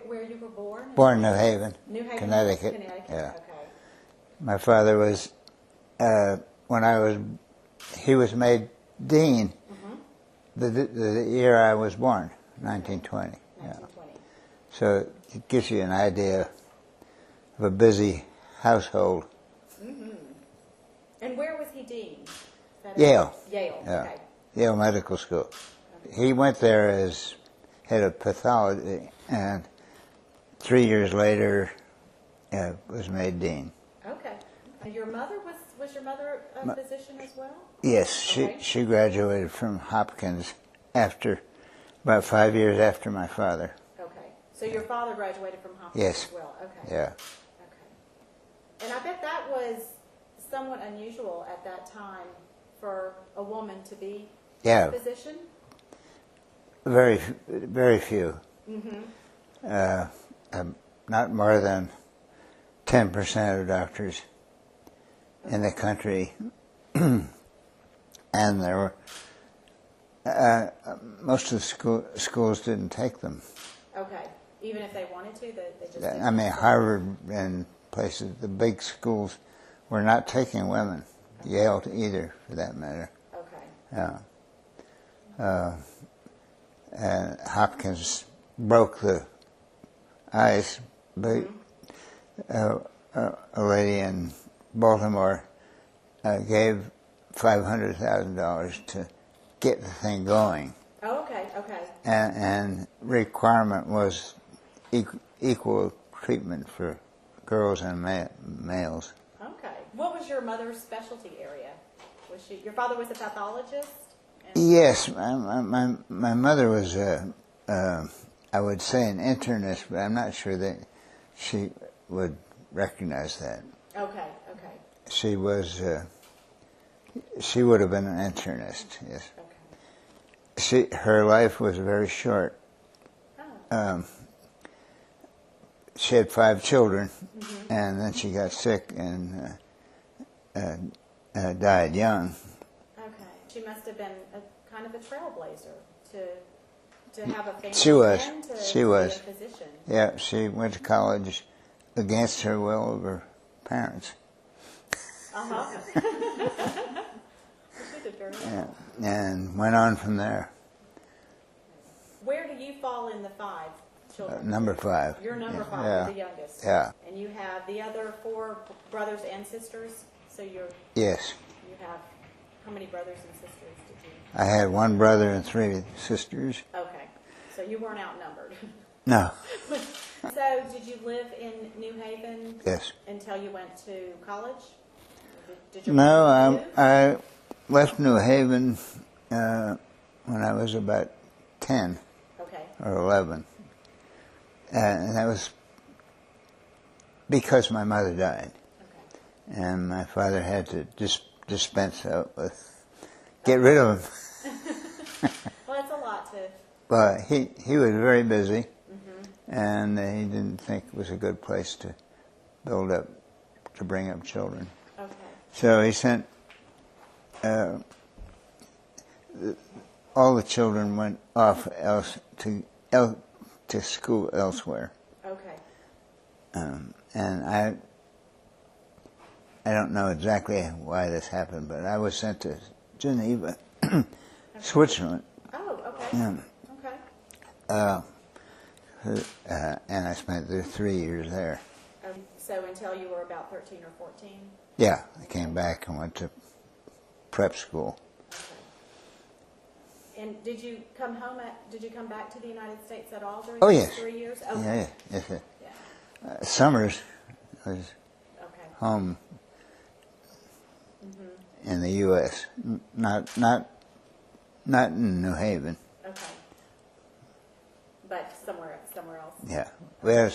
Where you were born? Born in New Haven, New Haven, Connecticut. Yeah. Okay. My father was, he was made dean the year I was born, 1920. 1920. Yeah. So it gives you an idea of a busy household. Mm-hmm. And where was he dean? Yale. Yale, Yeah. okay. Yale Medical School. He went there as head of pathology, and 3 years later was made dean. Okay. And your mother, was your mother a physician as well? Yes, Okay. she graduated from Hopkins about 5 years after my father. Okay. So your father graduated from Hopkins Yes. as well? Okay. Yeah. Okay. And I bet that was somewhat unusual at that time for a woman to be a physician? Very, very few. Mm-hmm. Not more than 10% of doctors in the country, and there were most of the schools didn't take them. Okay. Even if they wanted to, they just I didn't. mean, Harvard and places, the big schools, were not taking women. Yale either, for that matter. Okay. Yeah. And Hopkins broke the ice, but a lady in Baltimore gave $500,000 to get the thing going. Oh, okay, okay. And requirement was equal treatment for girls and males. Okay. What was your mother's specialty area? Was your father was a pathologist? Yes, my mother was I would say an internist, but I'm not sure that she would recognize that. Okay, okay. She would have been an internist, yes. Okay. Her life was very short. Oh. She had 5 children, and then she got sick and died young. Okay. She must have been a kind of a trailblazer to have a family. She was. And to She be was. a physician. Yeah, she went to college against her will of her parents. Uh-huh. She did very well. Yeah, and went on from there. Where do you fall in the 5 children? Number 5. You're number 5, Yeah. the youngest. Yeah. And you have the other 4 brothers and sisters. So you Yes. have how many brothers and sisters did you? I had 1 brother and 3 sisters. Okay. So you weren't outnumbered. No. So did you live in New Haven? Yes. Until you went to college? Did your No, parents move? I left New Haven when I was about 10 Okay. or 11. And that was because my mother died. Okay. And my father had to dispense out with, get rid of him. Well, that's a lot to... But he was very busy, and he didn't think it was a good place to bring up children. Okay. So he sent, all the children went off to school elsewhere. Okay. And I don't know exactly why this happened, but I was sent to Geneva, Switzerland. Oh, okay. Yeah. Okay. And I spent the 3 years there. So until you were about 13 or 14? Yeah, I came back and went to prep school. Okay. And did you come back to the United States at all during Oh, those yes. 3 years? Yeah, Okay. yes. Yeah. Summers was Okay. home in the U.S., not in New Haven. Okay. But somewhere else. Yeah, we had a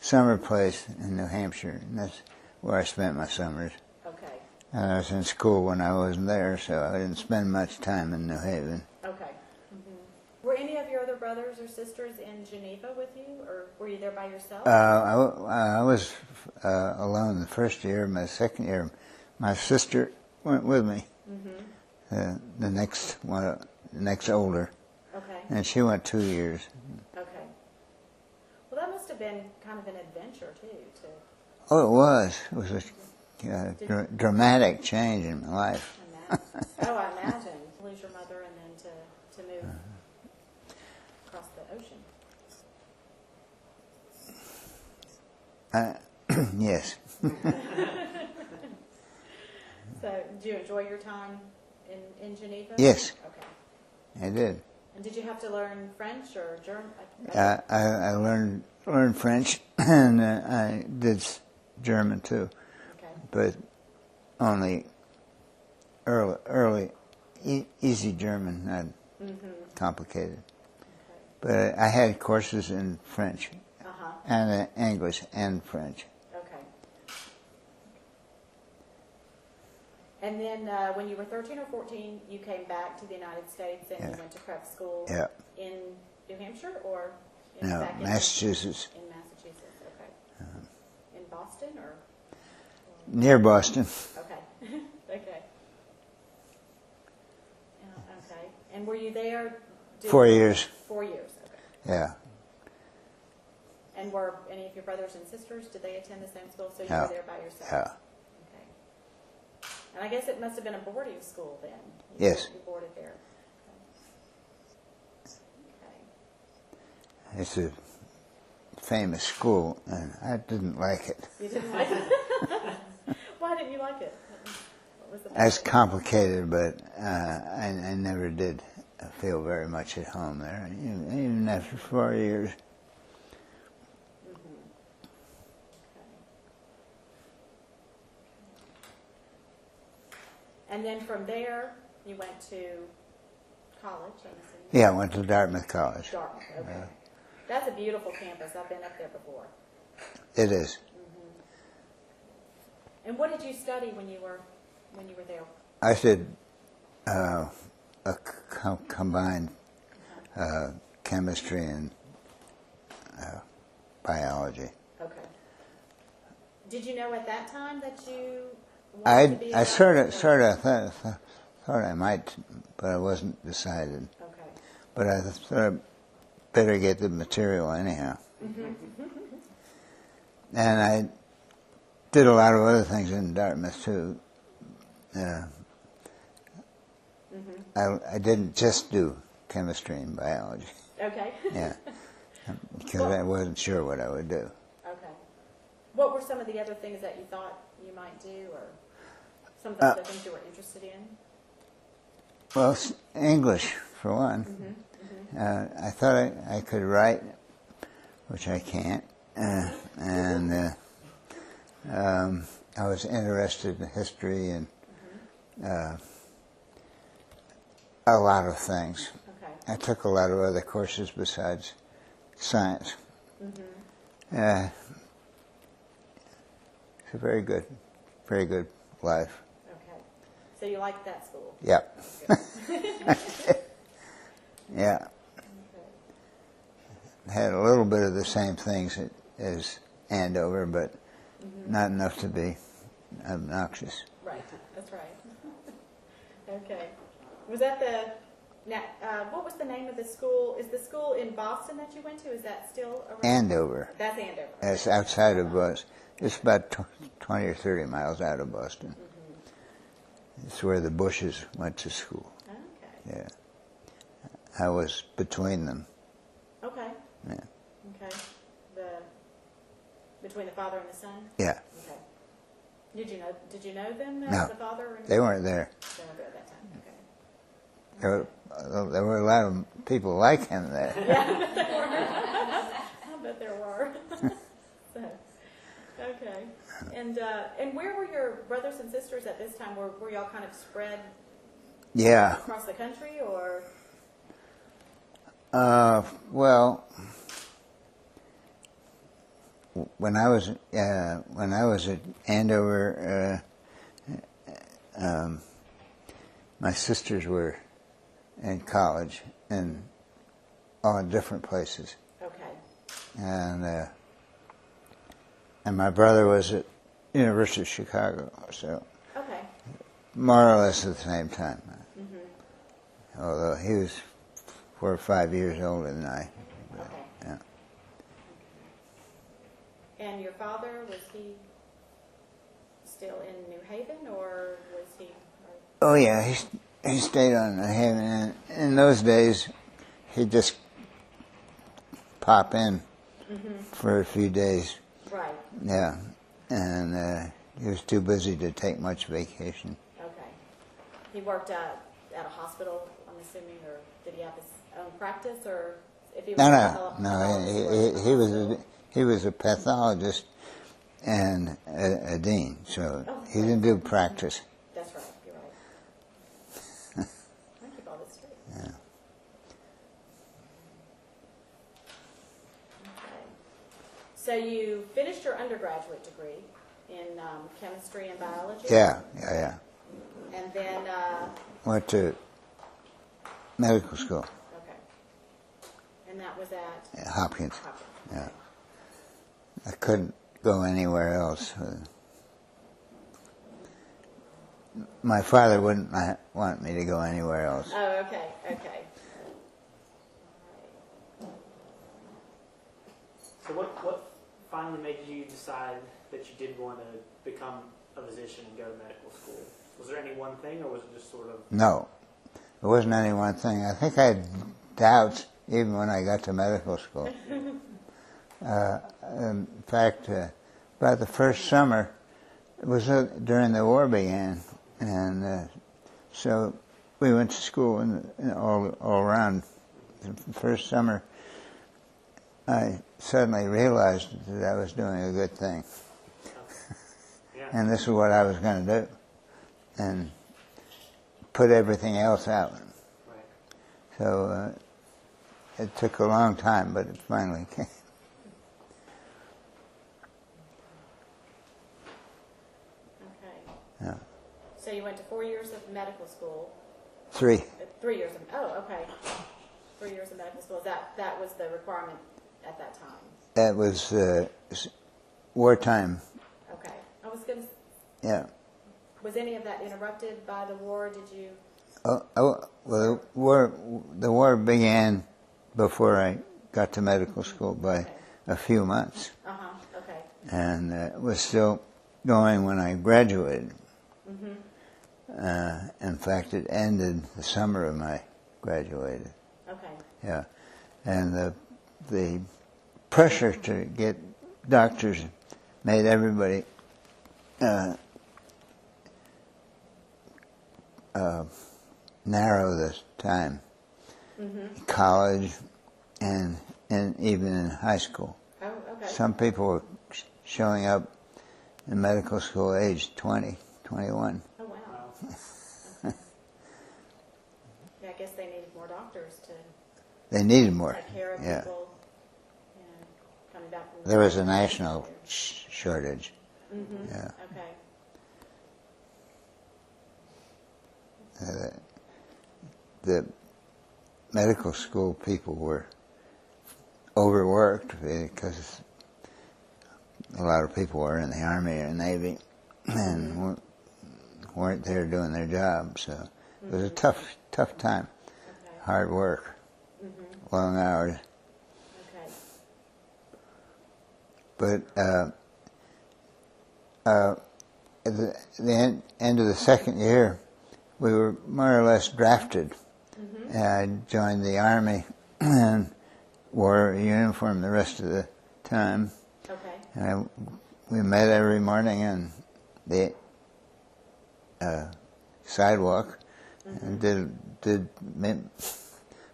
summer place in New Hampshire, and that's where I spent my summers. Okay. And I was in school when I wasn't there, so I didn't spend much time in New Haven. Okay. Were any of your other brothers or sisters in Geneva with you, or were you there by yourself? I was alone the first year. My second year, my sister went with me. The next older, Okay. and she went 2 years. Okay. have been kind of an adventure, too. Oh, it was. It was a dramatic change in my life. Oh, I imagine. Lose your mother and then to move across the ocean. Yes. So, did you enjoy your time in Geneva? Yes. Okay. I did. And did you have to learn French or German? I learned French, and I did German too. Okay. But only early, easy German, not complicated. Okay. But I had courses in French, and English and French. Okay. And then when you were 13 or 14, you came back to the United States and you went to prep school in New Hampshire or Massachusetts. In Massachusetts, okay. In Boston or? Near Boston. Okay. Okay. Okay. And were you there? 4 years. 4 years, okay. Yeah. And were any of your brothers and sisters, did they attend the same school? So you were there by yourself? Yeah. And I guess it must have been a boarding school then. Yes. You boarded there. Okay. It's a famous school, and I didn't like it. You didn't like it? Why didn't you like it? What was the It's complicated, but I never did feel very much at home there, even after 4 years. And then from there, you went to college, I'm assuming? Yeah, I went to Dartmouth College. Dartmouth, okay. That's a beautiful campus. I've been up there before. It is. And what did you study when you were there? I did a combined chemistry and biology. Okay. Did you know at that time that you wanted to be I sort of thought I might, but I wasn't decided. Okay. But I thought I'd better get the material anyhow. And I did a lot of other things in Dartmouth too. I didn't just do chemistry and biology. Okay. Yeah, because I wasn't sure what I would do. Okay. What were some of the other things that you thought you might do, or some of the other things you were interested in? Well, English, for one. I thought I could write, which I can't. And I was interested in history and a lot of things. Okay. I took a lot of other courses besides science. It's a very good life. Okay. So you liked that school? Yep. Yeah. Okay. Had a little bit of the same things as Andover, but not enough to be obnoxious. Right. That's right. Okay. Was that what was the name of the school? Is the school in Boston that you went to? Is that still around? Andover. That's Andover. It's outside of Boston. It's about 20 or 30 miles out of Boston. It's where the Bushes went to school. Okay. Yeah. I was between them. Okay. Yeah. Okay. Between the father and the son? Yeah. Okay. Did you know them, No. the father? And They weren't there. They weren't there at that time. Okay. There were a lot of people like him there. Yeah, I bet there were. So, okay. And where were your brothers and sisters at this time? Were y'all kind of spread across the country, or? Well, when I was at Andover, my sisters were in college and all in different places. Okay. And my brother was at University of Chicago, so Okay. more or less at the same time. Although he was 4 or 5 years older than I. But, Okay. yeah. And your father, was he still in New Haven, or was he? Oh yeah, he stayed on New Haven, and in those days, he'd just pop in for a few days. Right. Yeah, and he was too busy to take much vacation. Okay. He worked at a hospital, I'm assuming, or did he have his own practice, or if he was No. He was a pathologist and a dean, so he didn't do practice. That's right. You're right. I keep all this straight. Yeah. Okay. So you finished your undergraduate degree in chemistry and biology? Yeah. And then... Went to medical school. Okay. And that was at? Hopkins. Hopkins. Yeah. I couldn't go anywhere else. My father wouldn't want me to go anywhere else. Oh, okay. So what finally made you decide that you did want to become a physician and go to medical school? Was there any one thing, or was it just sort of... No. There wasn't any one thing. I think I had doubts even when I got to medical school. In fact, about the first summer, it was during the war began, and so we went to school and all around. The first summer, I suddenly realized that I was doing a good thing. Yeah. And this is what I was going to do, and put everything else out. Right. So it took a long time, but it finally came. Okay. Yeah. So you went to 4 years of medical school. 3. 3 years of... Oh, okay. 3 years of medical school. That was the requirement at that time? That was wartime. Okay. I was going to... Yeah. Was any of that interrupted by the war? Did you... Well, the war began before I got to medical school by a few months. Okay. And it was still going when I graduated. In fact, it ended the summer of my graduated. Okay. Yeah. And the pressure to get doctors made everybody narrow this time. College and even in high school. Oh, okay. Some people were showing up in medical school age 20, 21. Oh, wow. Wow. Yeah, I guess they needed more doctors to They needed more. take care of Yeah. people, coming back from the There was a war. national shortage. Yeah. Okay. The medical school people were overworked because a lot of people were in the Army or Navy and weren't there doing their job. So it was a tough time, Okay. hard work, long hours. Okay. But at the end of the second year, we were more or less drafted. And I joined the Army and wore a uniform the rest of the time. Okay. And we met every morning on the sidewalk and did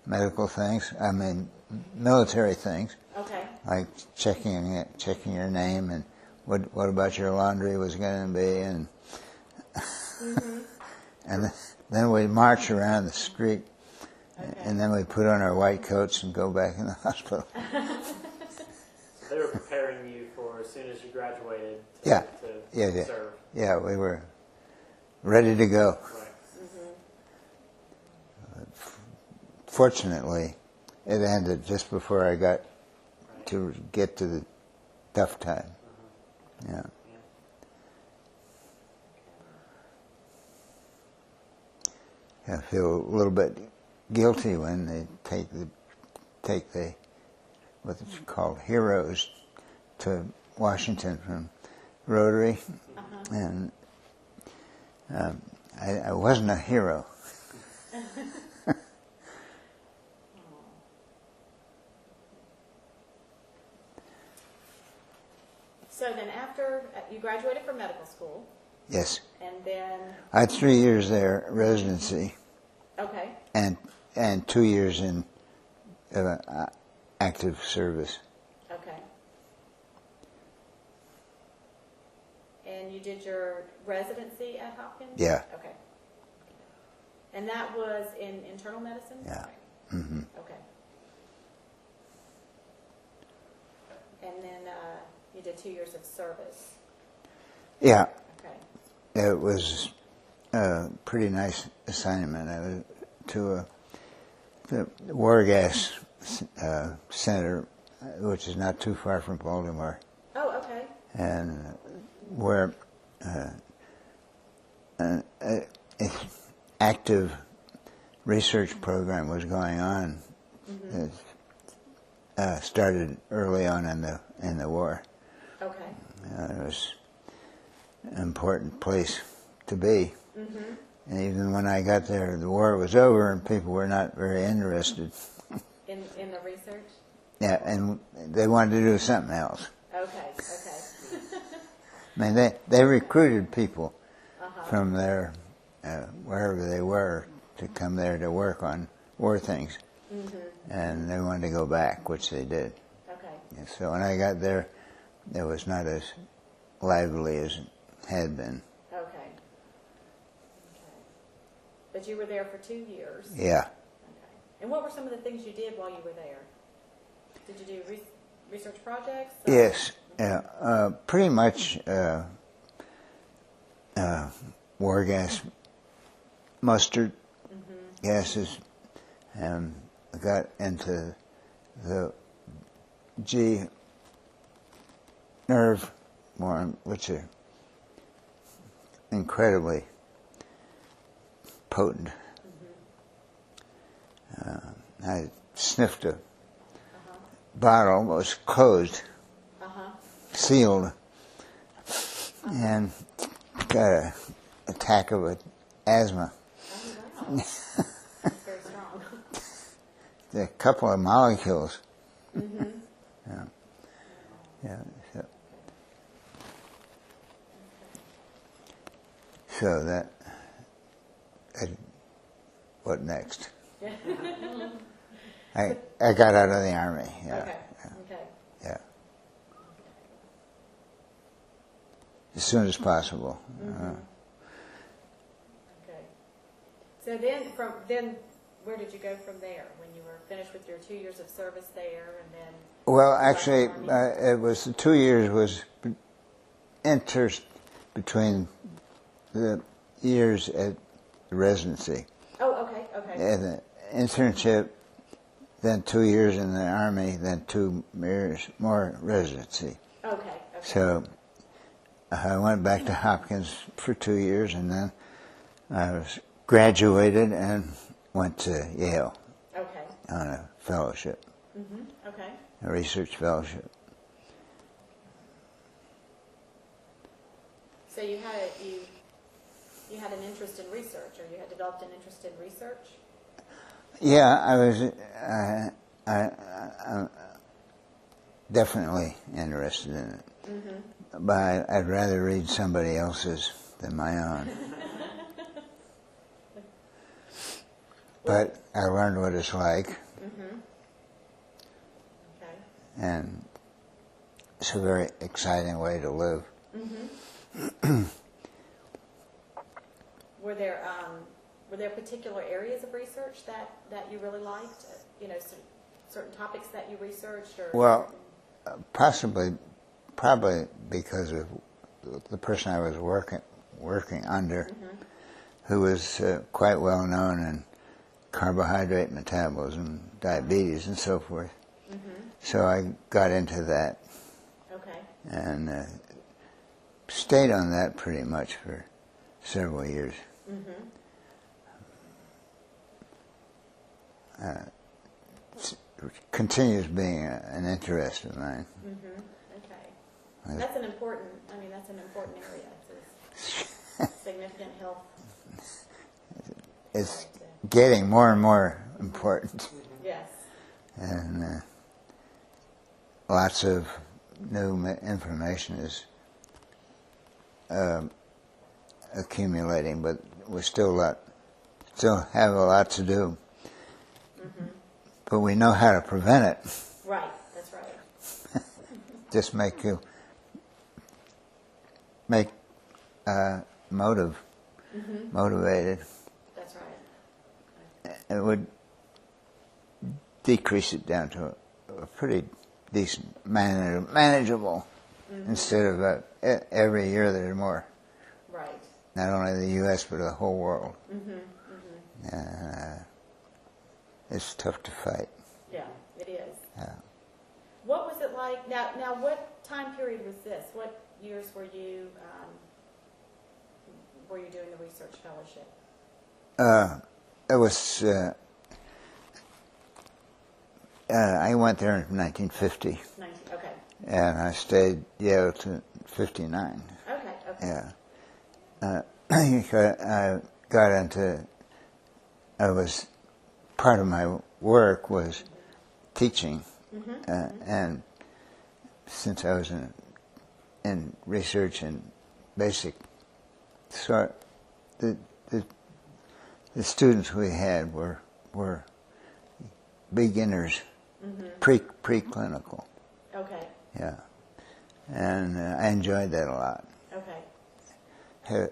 medical things. I mean, military things. Okay. Like checking your name and what about your laundry was going to be, and and then we march around the street, and then we put on our white coats and go back in the hospital. So they were preparing you for as soon as you graduated Yeah. to serve. Yeah, we were ready to go. Right. Fortunately, it ended just before I got to get to the tough time. Yeah. I feel a little bit guilty when they take the what's called heroes to Washington from Rotary, Uh-huh. and I wasn't a hero. So then after you graduated from medical school, Yes, and then, I had 3 years there, residency, okay, and 2 years in active service. okay. And you did your residency at Hopkins? Yeah. Okay. And that was in internal medicine? Yeah. Okay. Hmm. Okay. And then you did 2 years of service. Yeah, Okay. it was a pretty nice assignment. I was to the War Gas Center, which is not too far from Baltimore, Oh, okay. and where an active research program was going on. Mm-hmm. It started early on in the war. Okay. It was an important place to be. Mm-hmm. And even when I got there, the war was over and people were not very interested. In the research? Yeah, and they wanted to do something else. Okay, okay. I mean, they recruited people Uh-huh. from their, wherever they were, to come there to work on war things. Mm-hmm. And they wanted to go back, which they did. Okay. And so when I got there, it was not as lively as it had been. Okay. Okay. But you were there for 2 years. Yeah. Okay. And what were some of the things you did while you were there? Did you do research projects? Or? Yes. Yeah. Pretty much war gas, mustard Mm-hmm. gases, and I got into the G nerve one, which are incredibly potent. Mm-hmm. I sniffed a Uh-huh. bottle, it was closed, Uh-huh. sealed, and got an attack of asthma. Oh, wow. That's very strong. A couple of molecules. Mm-hmm. Yeah. Yeah. So that. What next? I got out of the army. Yeah. Okay. Okay. Yeah. As soon as possible. Mm-hmm. Okay. So then where did you go from there when you were finished with your 2 years of service there, and then? Well, actually, it was the 2 years was between the years at the residency. Oh, okay. Okay. And the internship, then 2 years in the army, then 2 years more residency. Okay. Okay. So I went back to Hopkins for 2 years, and then I was graduated and went to Yale Okay. on a fellowship, Mm-hmm. Okay. a research fellowship. So you had an interest in research, or you had developed an interest in research? Yeah, I was I definitely interested in it, Mm-hmm. but I'd rather read somebody else's than my own. But I learned what it's like, Mm-hmm. Okay. and it's a very exciting way to live. Mm-hmm. Were there particular areas of research that you really liked? You know, certain topics that you researched, or Well, probably because of the person I was working under, Mm-hmm. who was quite well known in carbohydrate metabolism, diabetes, and so forth. Mm-hmm. So I got into that Okay. and stayed on that pretty much for several years. Mm-hmm. It continues being an interest of mine. Mm-hmm. Okay. That's an important, that's an important area. It's a significant health. It's getting more and more important. Yes. And lots of new information is accumulating, but we still have a lot to do. Mm-hmm. But we know how to prevent it. Right, that's right. Just make motivated. That's right. It would decrease it down to a pretty decent, manageable, instead of every year there's more. Right. Not only the U.S. but the whole world. Mm-hmm. It's tough to fight. Yeah, it is. Yeah. What was it like? Now, what time period was this? What years were you doing the research fellowship? It was. I went there in 1950. Okay. And I stayed Yale to 59. Okay. Yeah. I got into. Part of my work was teaching, and since I was in research and basic, so the students we had were beginners, preclinical. Okay. Yeah, and I enjoyed that a lot. Okay.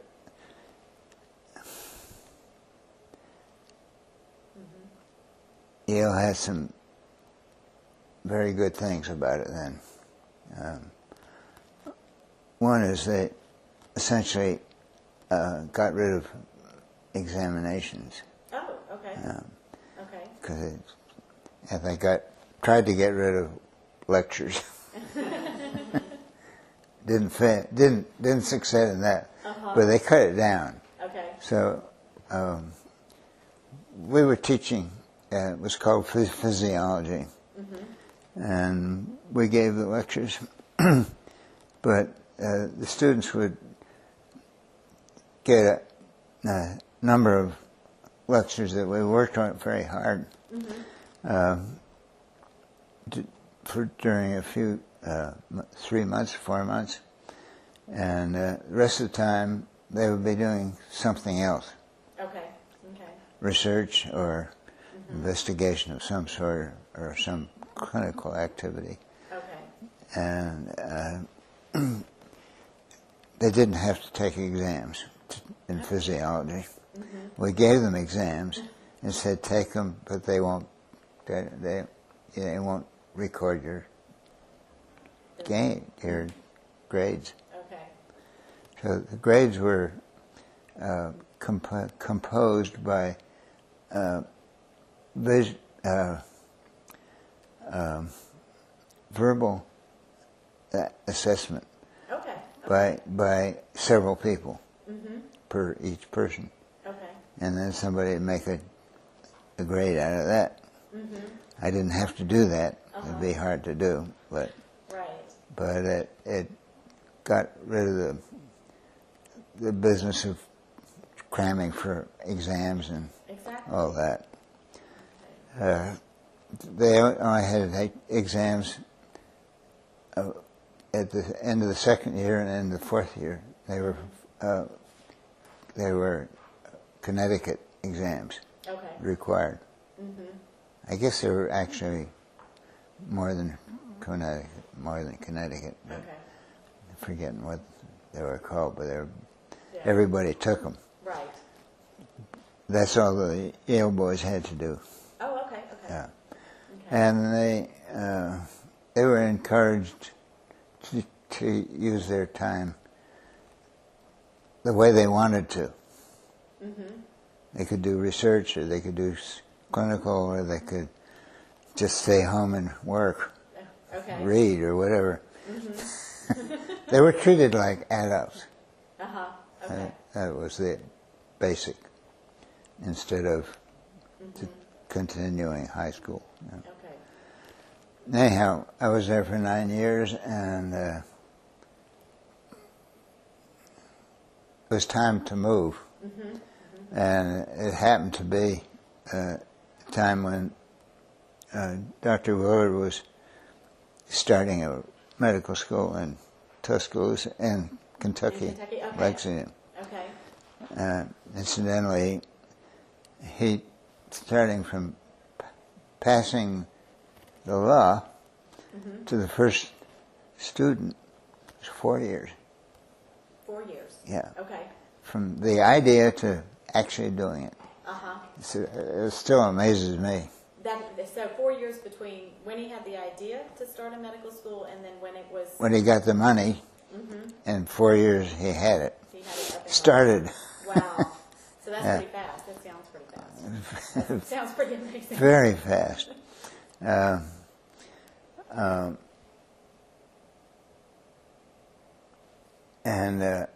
Yale had some very good things about it then. One is they essentially got rid of examinations. Oh, okay. Okay. Because they tried to get rid of lectures. Didn't succeed in that, but they cut it down. Okay. So we were teaching. It was called physiology, and we gave the lectures. But the students would get a number of lectures that we worked on very hard during a few 3 months, 4 months, and the rest of the time they would be doing something else. Okay. Research or investigation of some sort or some clinical activity. Okay. And they didn't have to take exams in physiology. We gave them exams and said take them, but they won't record your grades. Okay. So the grades were composed by verbal assessment by several people per each person, and then somebody would make a grade out of that. I didn't have to do that; it'd be hard to do, but it got rid of the business of cramming for exams and all that. They only had exams at the end of the second year and then the fourth year. They were Connecticut exams required. I guess they were actually more than Connecticut. But I'm forgetting what they were called, but everybody took them. Right. That's all the Yale boys had to do. Oh, okay. Yeah. And they were encouraged to use their time the way they wanted to. They could do research, or they could do clinical, or they could just stay home and work, read, or whatever. They were treated like adults. That was the basic, instead of continuing high school. Yeah. Anyhow, I was there for 9 years, and was time to move. And it happened to be a time when Dr. Willard was starting a medical school in Tuscaloosa, in Kentucky, Okay. Lexington. Okay. Incidentally, he, starting from passing the law to the first student, was 4 years. 4 years. Yeah. Okay. From the idea to actually doing it. Uh-huh. It still amazes me. So 4 years between when he had the idea to start a medical school and then when it was... When he got the money, in 4 years he had it. He had it up and Started. running. Wow. So that's pretty fast. That sounds pretty fast. That sounds pretty amazing. Very fast. And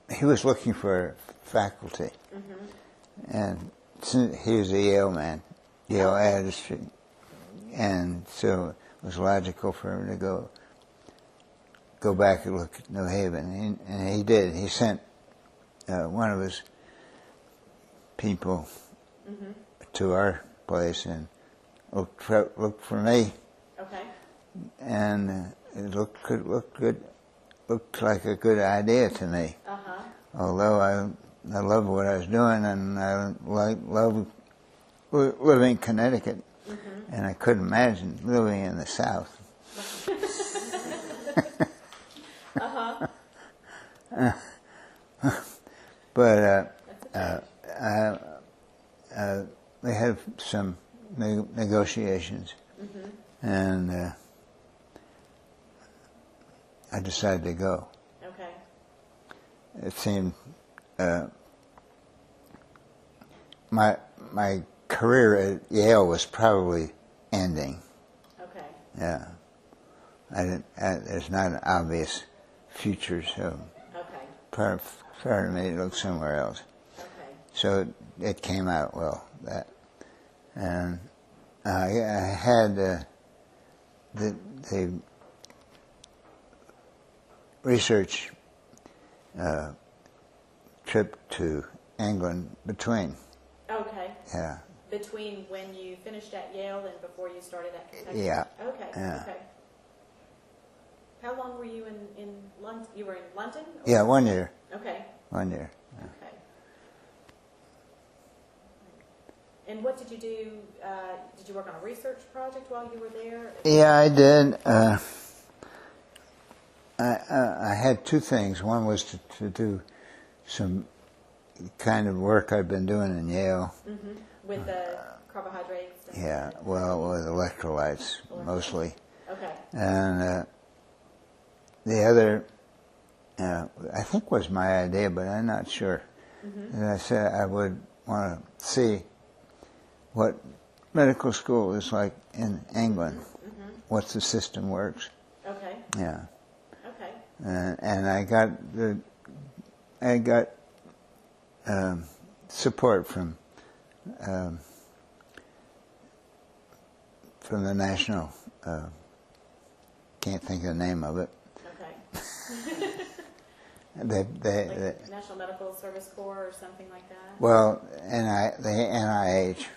he was looking for faculty. And he was a Yale man, Yale Addistry. And so it was logical for him to go back and look at New Haven. And he did. He sent one of his people to our place and looked for me. Okay. And it looked good, looked like a good idea to me. Uh-huh. Although I loved what I was doing, and I loved living in Connecticut, and I couldn't imagine living in the South. But we had some negotiations, and I decided to go. Okay. It seemed my career at Yale was probably ending. Okay. Yeah, there's not an obvious future, so Okay. part of me to look somewhere else. Okay. So it came out well, that, and I had the research trip to England between. Okay. Yeah. Between when you finished at Yale and before you started at Kentucky? Yeah. Okay. Yeah. Okay. How long were you in London? You were in London? Or? Yeah, 1 year. Okay. 1 year. Yeah. Okay. And what did you do? Did you work on a research project while you were there? Yeah, I did. I had two things. One was to do some kind of work I'd been doing in Yale. With the carbohydrates? And Yeah, well, with electrolytes mostly. Okay. And the other, I think was my idea, but I'm not sure. And I said I would want to see what medical school is like in England, what the system works. Okay. Yeah. Okay. And I got support from the national. Can't think of the name of it. Okay. They National Medical Service Corps or something like that? well, the NIH.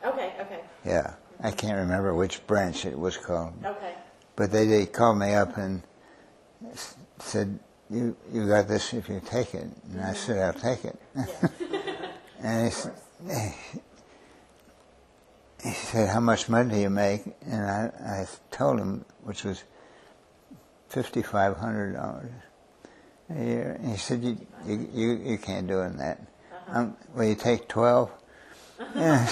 Okay. Okay. Yeah, I can't remember which branch it was called. Okay. But they called me up and said, "You got this if you take it." And I said, "I'll take it." Yeah. And he said, "How much money do you make?" And I told him, which was $5,500 a year. And he said, "You can't do it in that. Will you take 12?" Yeah. Of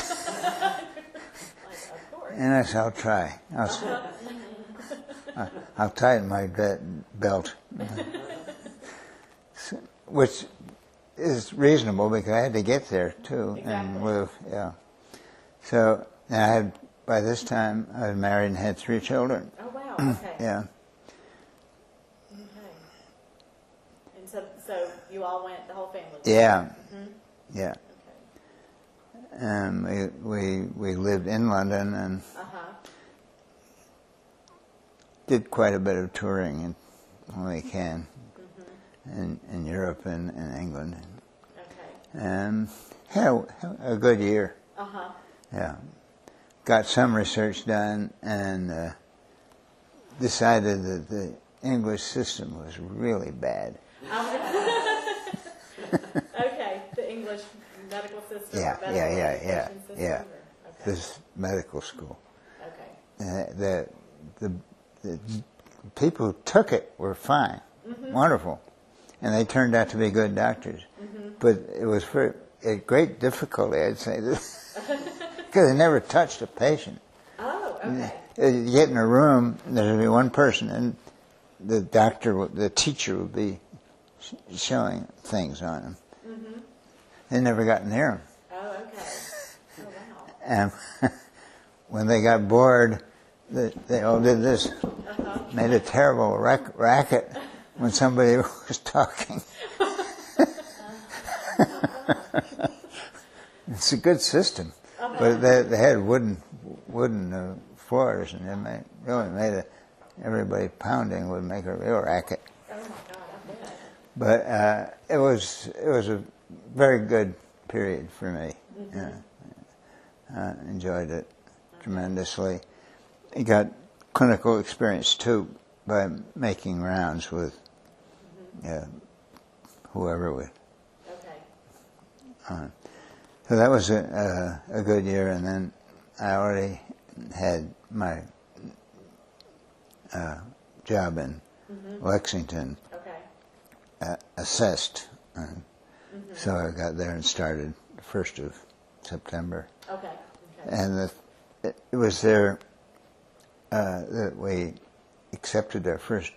course. And I said, "I'll try. I'll tighten my belt," which is reasonable because I had to get there too and live. Yeah. So by this time I was married and had 3 children. Oh wow. Okay. Yeah. Okay. And so you all went, the whole family went? Yeah. Yeah. Okay. And we lived in London and did quite a bit of touring when we can in Europe and in England. and had a good year. Uh-huh. Yeah, got some research done, and decided that the English system was really bad. Okay, the English medical system. Yeah, or medical yeah. education system, Yeah. or- okay. This medical school. Okay. The people who took it were fine, wonderful, and they turned out to be good doctors. But it was for a great difficulty, I'd say, because they never touched a patient. Oh, okay. You get in a room, there'd be one person, and the teacher would be showing things on them. They never got near them. Oh, okay. Oh, wow. And when they got bored, they all did this. Made a terrible racket when somebody was talking. It's a good system, but they had wooden floors, and they really made everybody pounding would make a real racket. Oh, my God, I bet. But it was a very good period for me. Yeah. I enjoyed it tremendously. I got clinical experience too by making rounds with whoever would. Okay. So that was a good year, and then I already had my job in Lexington assessed. So I got there and started the 1st of September. Okay. And it was there that we accepted our first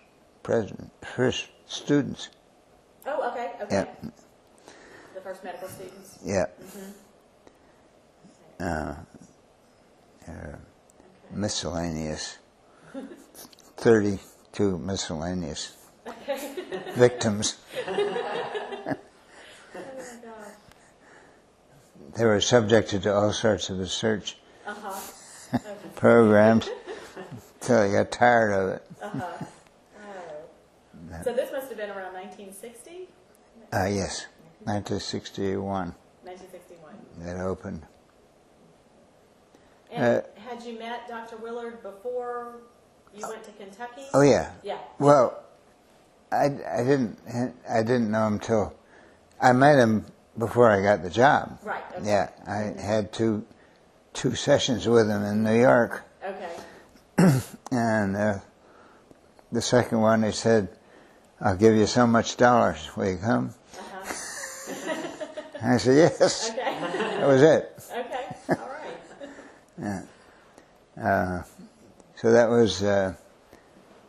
students. Oh, okay. Okay. Yeah. The first medical students. Yeah. Okay. Miscellaneous. 32 miscellaneous victims. Oh, my God. They were subjected to all sorts of research Okay. programs until I got tired of it. Oh. So this must have been around 1960? Yes, 1961 1961. it opened. And had you met Dr. Willard before you went to Kentucky? Oh yeah. Yeah. Well, I didn't know him till I met him before I got the job. Right. Okay. Yeah, I had two sessions with him in New York, Okay. and the second one he said, "I'll give you so much dollars. Will you come?" I said, "Yes." Okay. That was it. Okay. All right. Yeah. So that was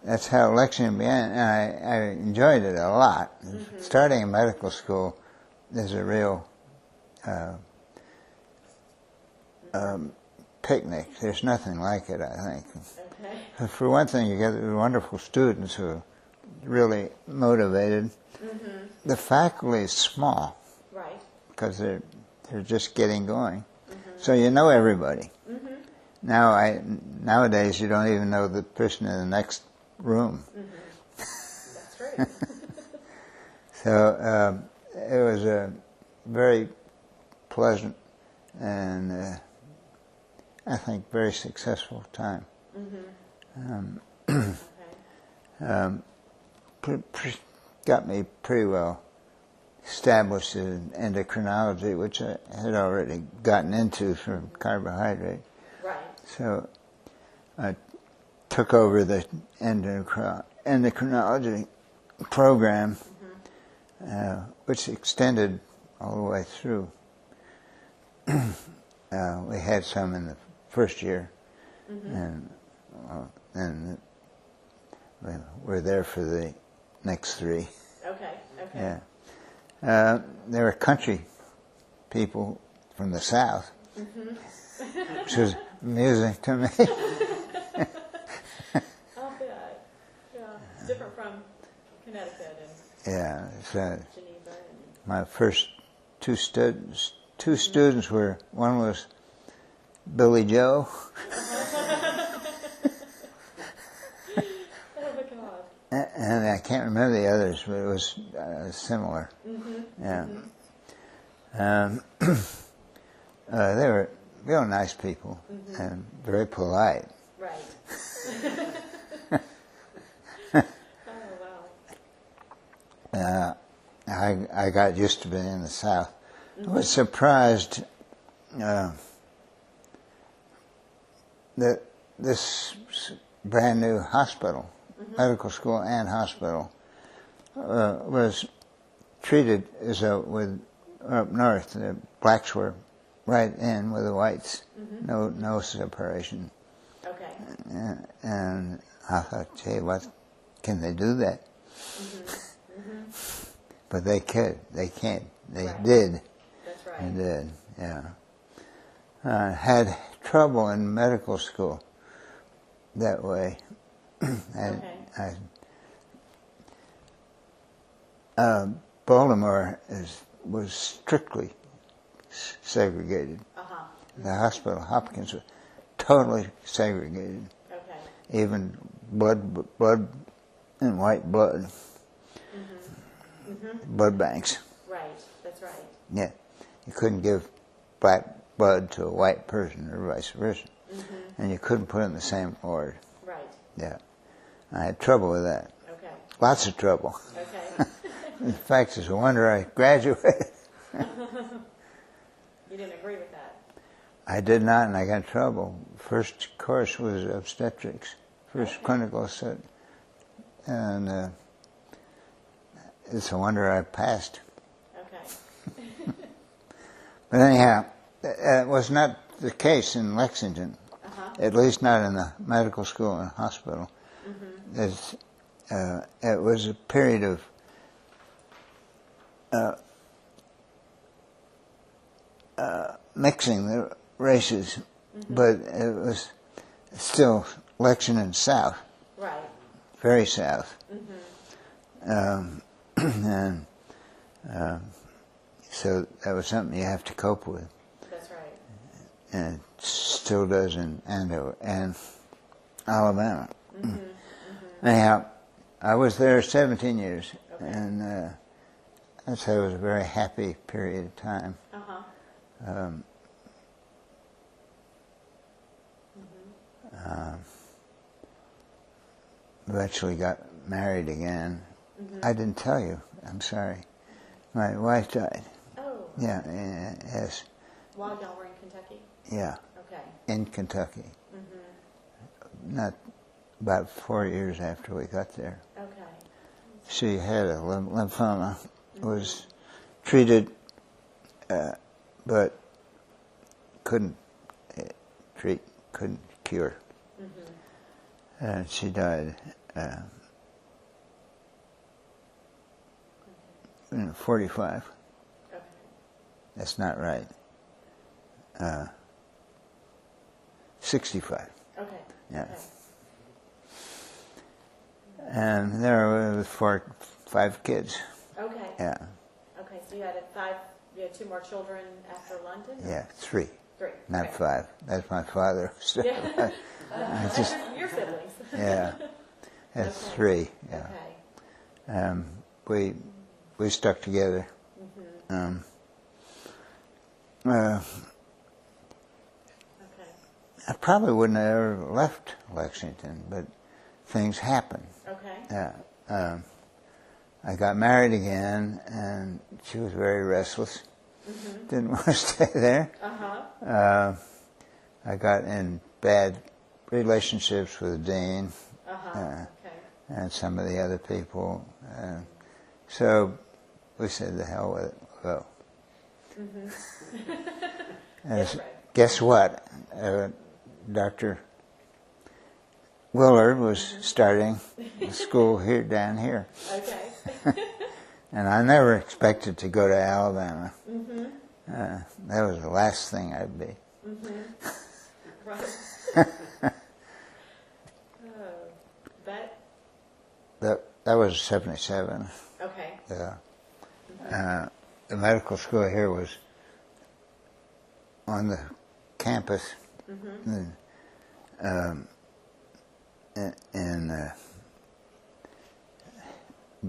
that's how Lexington began, and I enjoyed it a lot. Starting in medical school is a real picnic. There's nothing like it, I think. Okay. For one thing, you get wonderful students who are really motivated. The faculty is small Right. because they're just getting going, so you know everybody. Nowadays you don't even know the person in the next room. That's true. So it was a very pleasant and I think very successful time. Okay. Got me pretty well established in endocrinology, which I had already gotten into from carbohydrate. Right. So I took over the endocrinology program, which extended all the way through. We had some in the first year, and we were there for the next 3. Okay. Okay. Yeah. There were country people from the South, which was amusing to me. I'll bet. Yeah. It's different from Connecticut and Yeah. So Geneva. my first two students were, one was Billy Joe. Oh my God. And I can't remember the others, but it was similar. Yeah. They were real nice people and very polite. Right. Oh, wow. I got used to being in the South. I was surprised that this brand new hospital, medical school and hospital, was treated as though with up north the blacks were right in with the whites, no separation. Okay. And I thought, gee, what can they do that? But they could, they can't, they did. That's right. They did, yeah. Had trouble in medical school that way. Baltimore was strictly segregated. The hospital, Hopkins, was totally segregated. Okay. Even blood and white blood. Blood banks. Right, that's right. Yeah. You couldn't give black blood to a white person or vice versa. And you couldn't put it in the same ward. Right. Yeah. I had trouble with that. Okay. Lots of trouble. Okay. In fact, it's a wonder I graduated. You didn't agree with that? I did not, and I got in trouble. First course was obstetrics. First clinical set. And it's a wonder I passed. Okay. But anyhow, it was not the case in Lexington, at least not in the medical school and hospital. It was a period of mixing the races, but it was still Lexington South, Right. very South. And so that was something you have to cope with. That's right. And it still does in Alabama. Anyhow, I was there 17 years, and I'd say it was a very happy period of time. Eventually got married again. I didn't tell you. I'm sorry. My wife died. Oh. Yeah, yes. While y'all were in Kentucky? Yeah, Okay. in Kentucky. Not about 4 years after we got there. Okay. She had a lymphoma, was treated, but couldn't treat, couldn't cure. And she died 45. Okay. That's not right. 65. Okay. Yeah. Okay. And there were 5 kids. Okay. Yeah. Okay. So you had you had 2 more children after London? Yeah, 3. 3. Not Okay. 5. That's my father. So Yeah. I just, Your siblings. yeah. That's Okay. 3. Yeah. Okay. We stuck together. Okay. I probably wouldn't have ever left Lexington, but things happened. Okay. Yeah. I got married again, and she was very restless. Didn't want to stay there. I got in bad relationships with the dean Okay. and some of the other people. So we said, the hell with it, we'll go. Yes, right. Guess what? Dr. Willard was starting a school down here. Okay. And I never expected to go to Alabama. That was the last thing I'd be. Right. That was 77. Okay. The medical school here was on the campus in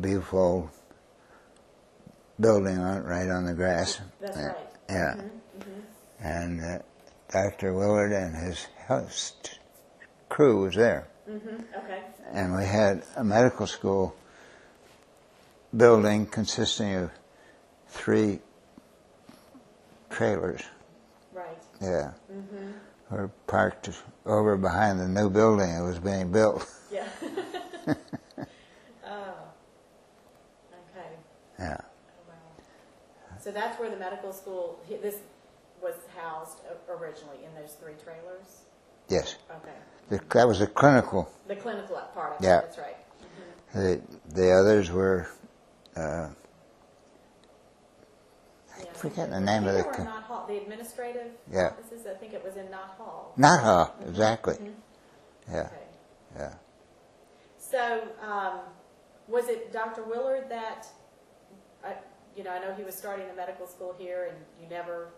beautiful building right on the grass. That's right. Yeah. And Dr. Willard and his host crew was there. Okay. And we had a medical school building consisting of 3 trailers. Right. Yeah. Were parked over behind the new building that was being built. Yeah. Oh. Okay. Yeah. Oh, wow. So that's where the medical school, this was housed originally, in those 3 trailers? Yes. Okay. That was the clinical. The clinical part of it, Yeah. that's right. The others were, Yeah. I forget the name of the the. Knott Hall, the administrative Yeah. offices, I think it was in Knott Hall. Knott Hall, exactly. Yeah. Okay. Yeah. So, was it Dr. Willard that, I know he was starting the medical school here, and you never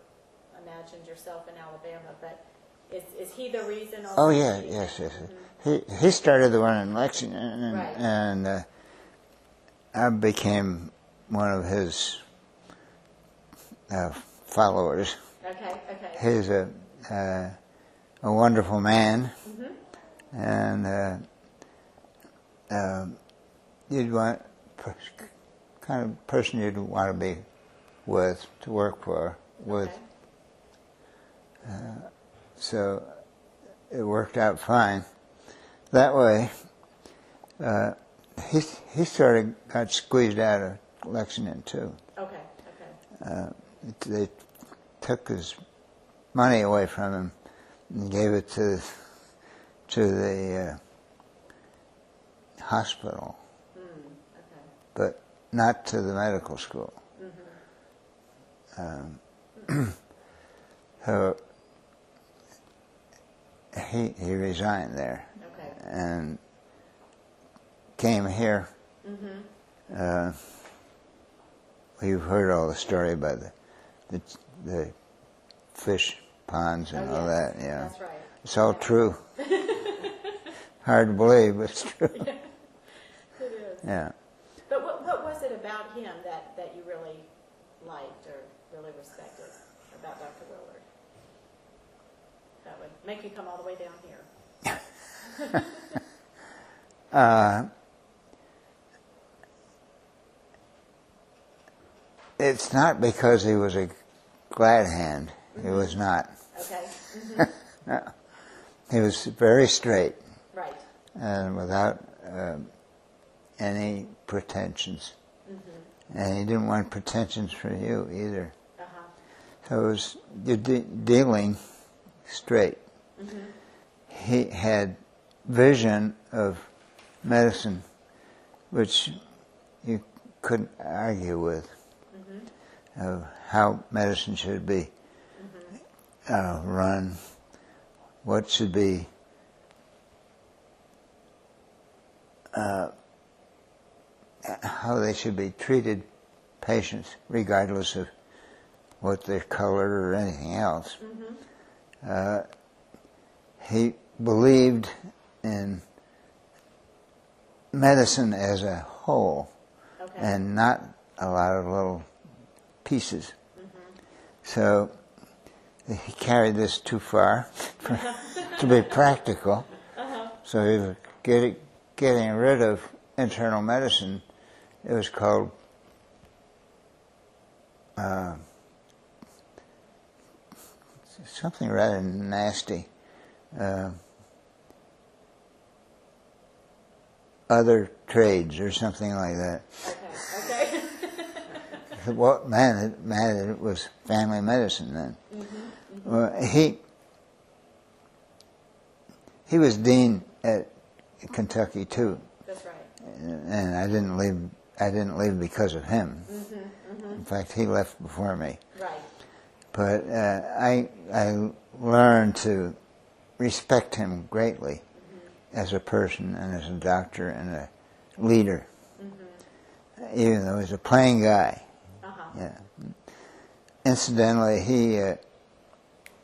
imagined yourself in Alabama, but is he the reason? Oh yeah, yes. He started the one in Lexington, and, Right. and I became one of his followers. Okay. He's a wonderful man, and you'd want kind of person you'd want to be with, to work for, with. Okay. So it worked out fine. That way, he sort of got squeezed out of Lexington too. Okay. They took his money away from him and gave it to the hospital, Okay. but not to the medical school. So he resigned there. Okay. And came here. You've heard all the story about the fish ponds and all that. Yeah, That's right. it's all true. Hard to believe, but it's true. It is. Yeah. But what was it about him that you really liked or really respected about Dr. Willard that would make you come all the way down here? It's not because he was a glad hand. He was not. Okay. No. He was very straight Right. and without any pretensions. And he didn't want pretensions from you either. So it was you're dealing straight. He had vision of medicine which you couldn't argue with, of how medicine should be run, what should be how they should be treated, patients, regardless of what their color or anything else. He believed in medicine as a whole, and not a lot of little pieces. So he carried this too far to be practical. So he was getting rid of internal medicine. It was called something rather nasty. Other trades or something like that. Okay. What mattered it was family medicine then. Well, he was dean at Kentucky too. That's right. And I didn't leave because of him. In fact, he left before me. Right. But I learned to respect him greatly as a person and as a doctor and a leader, even though he was a plain guy. Yeah. Incidentally, he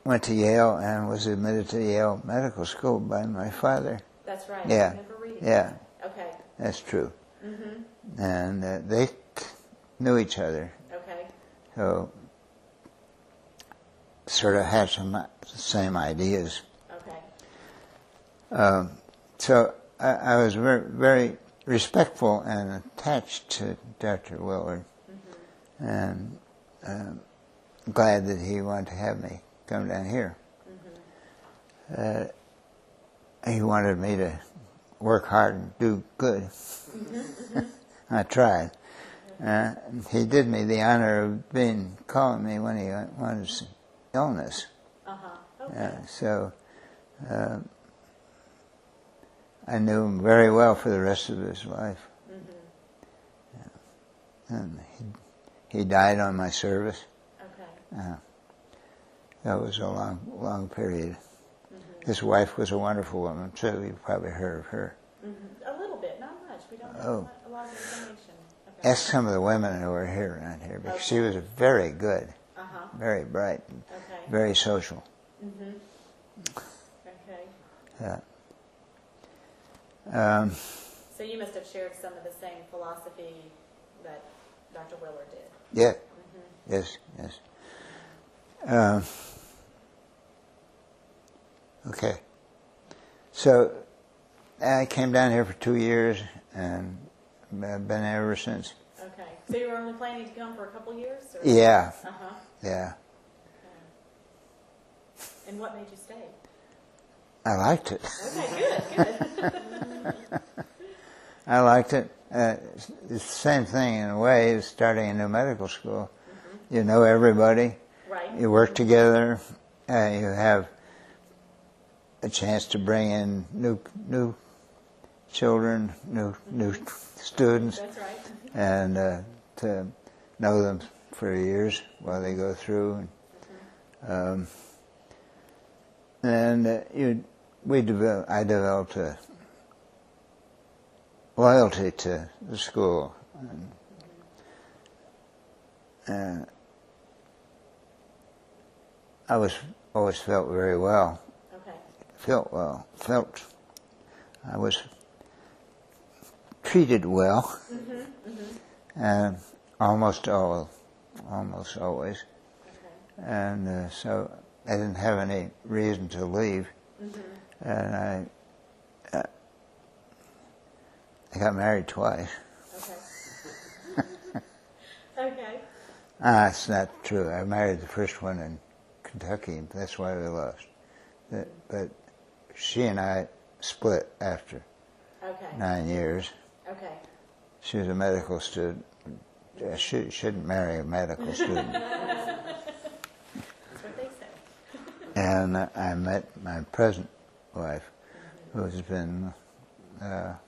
went to Yale and was admitted to Yale Medical School by my father. That's right. Yeah. I remember reading Yeah. that. Okay. That's true. And they knew each other So sort of had some same ideas. Okay. So I was very, very respectful and attached to Dr. Willard, and glad that he wanted to have me come down here. He wanted me to work hard and do good. I tried. He did me the honor of calling me when he was illness. Okay. So I knew him very well for the rest of his life. And he died on my service. Okay. That was a long period. His wife was a wonderful woman, so you've probably heard of her. A little bit, not much. We don't have a lot of information. Okay. Ask some of the women who were here around here, because she was very good, very bright, and very social. Okay. Yeah. So you must have shared some of the same philosophy that Dr. Willard did. Yeah. Yes. Okay. So I came down here for 2 years, and I've been there ever since. Okay. So you were only planning to come for a couple years? Or? Yeah. Okay. Yeah. And what made you stay? I liked it. Okay, good. I liked it. It's the same thing in a way as starting a new medical school. You know everybody. Right. You work together. You have a chance to bring in new children, new students. That's right. And to know them for years while they go through. I developed a loyalty to the school, and I always felt very well. Okay. Felt I was treated well, and almost always. Okay. And so I didn't have any reason to leave. And I got married twice. Okay. Okay. It's not true. I married the first one in Kentucky. That's why we lost. But she and I split after 9 years. Okay. She was a medical student. She shouldn't marry a medical student. That's what they say. And I met my present wife, who has been a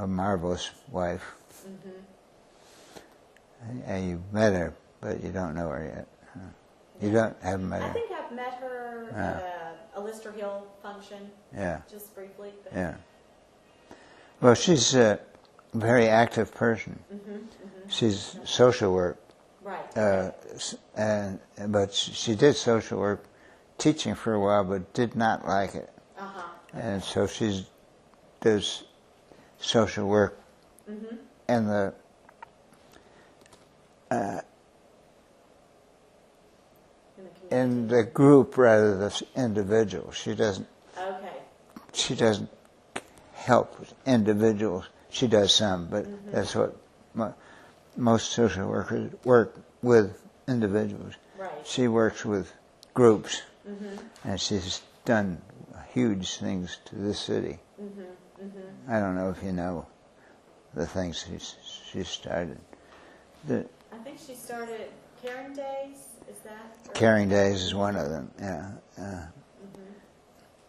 marvelous wife. And you've met her, but you don't know her yet. You haven't met her. I think I've met her at a Lister Hill function. Yeah. Just briefly. But Yeah. Well, she's a very active person. She's social work. Right. But she did social work teaching for a while, but did not like it. And so she does social work in the in the group rather than the individual. She doesn't help individuals. She does some, but that's what most social workers work with individuals. Right. She works with groups, and she's done huge things to this city. I don't know if you know the things she started. I think she started Caring Days. Is that? Caring Days is one of them. Yeah.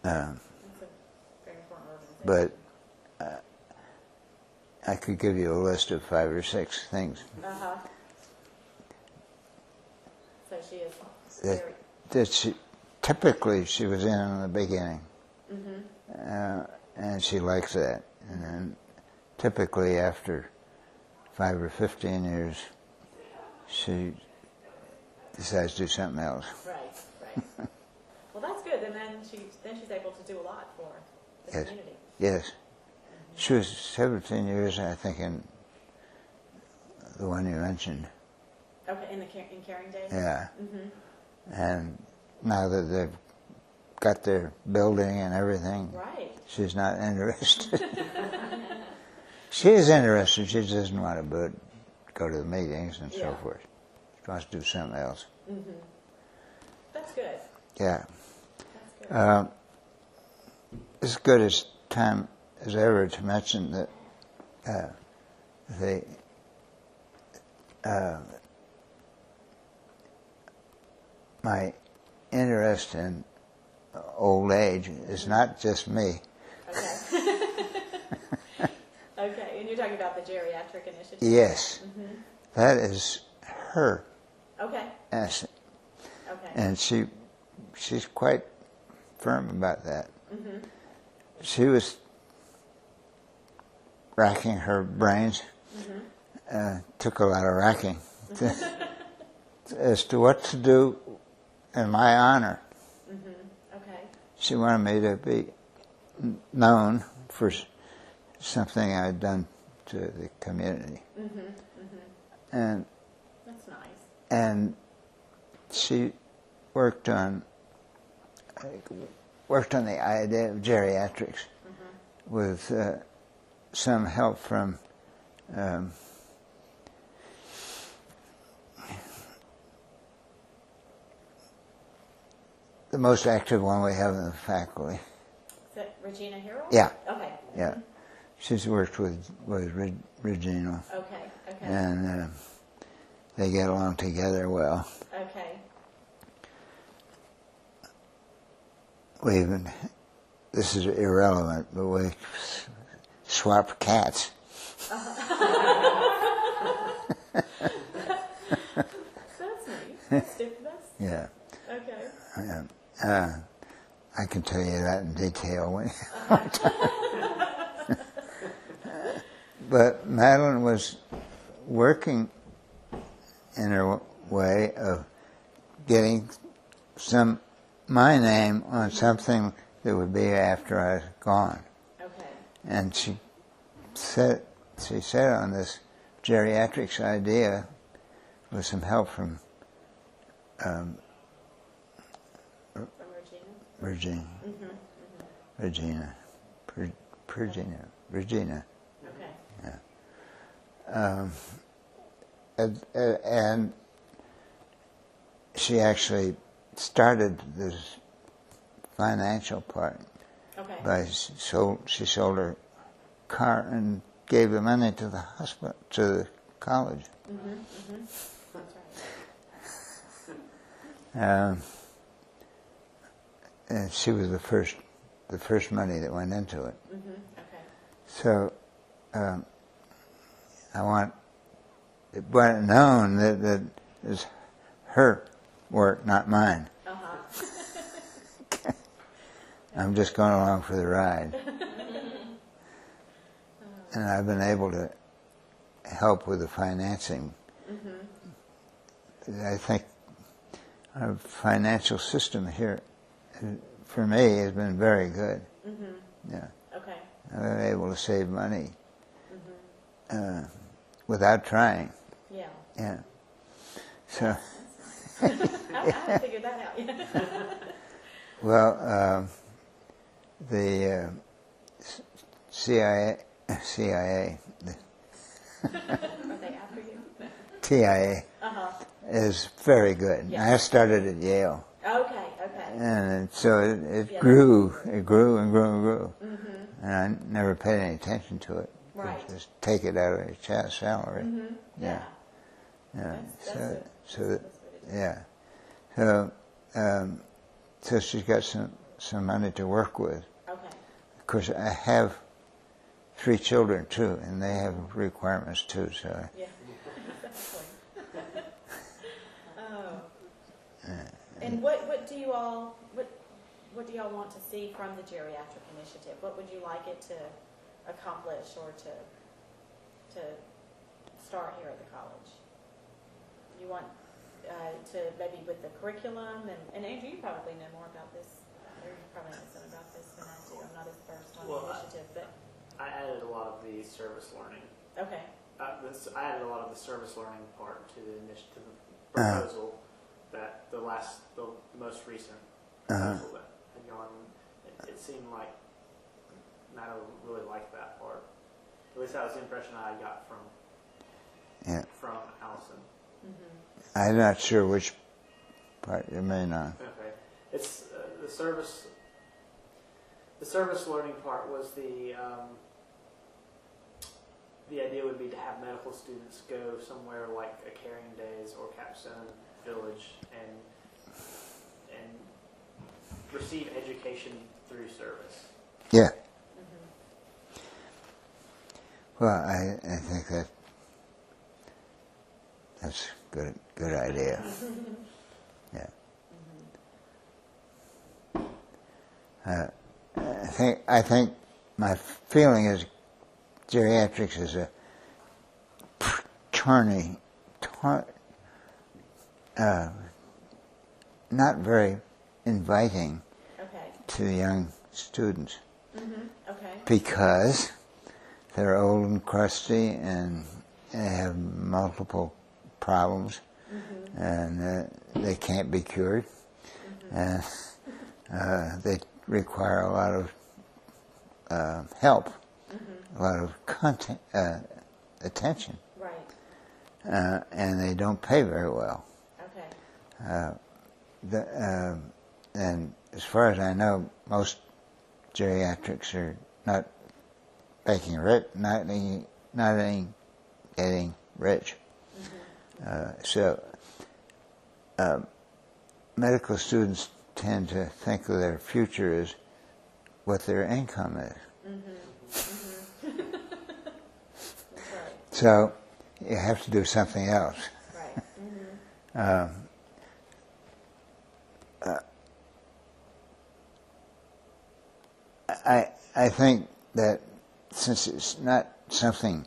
That's a very important organization. But I could give you a list of 5 or 6 things. So she is very... Typically she was in the beginning, and she likes that. And then typically after 5 or 15 years, she decides to do something else. Right. Well, that's good. And then she's able to do a lot for the community. Yes. She was 17 years, I think, in the one you mentioned. Okay, in Caring Days? Yeah. Mm-hmm. And now that they've got their building and everything, Right. she's not interested. She is interested, she just doesn't want to go to the meetings and so forth. She wants to do something else. Mm-hmm. That's good. Yeah. That's good. It's good as time as ever to mention that my interest in old age is not just me. Okay. Okay, and you're talking about the geriatric initiative? Yes. Mm-hmm. That is her Okay. asset. Okay. And she's quite firm about that. Mm-hmm. She was racking her brains, took a lot of racking, as to what to do in my honor. Mm-hmm. Okay. She wanted me to be known for something I'd done to the community. Mm-hmm. Mm-hmm. And That's nice. and she worked on the idea of geriatrics with some help from the most active one we have in the faculty. Is that Regina Harrell? Yeah. Okay. Yeah. She's worked with Regina, Okay. Okay. and they get along together well. Okay. We even, this is irrelevant, but we swap cats. That's neat. That's different. Yeah. Okay. I can tell you that in detail. But Madeline was working in her way of getting my name on something that would be after I was gone. Okay. And she said on this geriatrics idea with some help from Regina? Regina. Regina. Okay. Yeah. And she actually started this financial part Okay. by she sold her car and gave the money to the hospital, to the college. Mm-hmm. Mm-hmm. That's right. And she was the first money that went into it. Mm-hmm. Okay. So I want it known that it's her work, not mine. Uh-huh. I'm just going along for the ride. And I've been able to help with the financing. Mm-hmm. I think our financial system here, for me, has been very good. Mm-hmm. Yeah, Okay. I've been able to save money Mm-hmm. without trying. Yeah. Yeah. So, I haven't figured that out yet. well, the CIA, Are they after you? TIA Uh-huh. is very good. Yeah. I started at Yale. Okay, okay. And so it Yeah. grew and grew and grew. Mm-hmm. And I never paid any attention to it. Right. Just take it out of your salary. Mm-hmm. Yeah. Yeah. That's So she's got some money to work with. Okay. Of course, I have 3 children too, and they have requirements too. So Yeah. Exactly. Oh. And what do you all want to see from the geriatric initiative? What would you like it to accomplish or to start here at the college? You want to maybe with the curriculum and Andrew, you probably know more about this. Or you probably know some about this than I do. I'm not as versed on the initiative, but I added a lot of the service learning. okay. I added a lot of the service learning part to the proposal that the most recent proposal that had gone. It seemed like Matt really liked that part. At least that was the impression I got from Allison. Mm-hmm. I'm not sure which part you mean on. Okay, it's the service. The service learning part was the idea would be to have medical students go somewhere like a Caring Days or Capstone Village and receive education through service. Yeah. Mm-hmm. Well, I think that's good idea. Yeah. I think my feeling is geriatrics is a not very inviting to young students. Mm-hmm. Okay. Because they're old and crusty and they have multiple problems, mm-hmm. and they can't be cured, mm-hmm. and they require a lot of help, mm-hmm. a lot of attention, right? And they don't pay very well. Okay. And as far as I know, most geriatrics are not getting rich. Mm-hmm. So medical students tend to think of their future as what their income is. Mm-hmm. Mm-hmm. That's right. So you have to do something else. Right. Mm-hmm. I think that since it's not something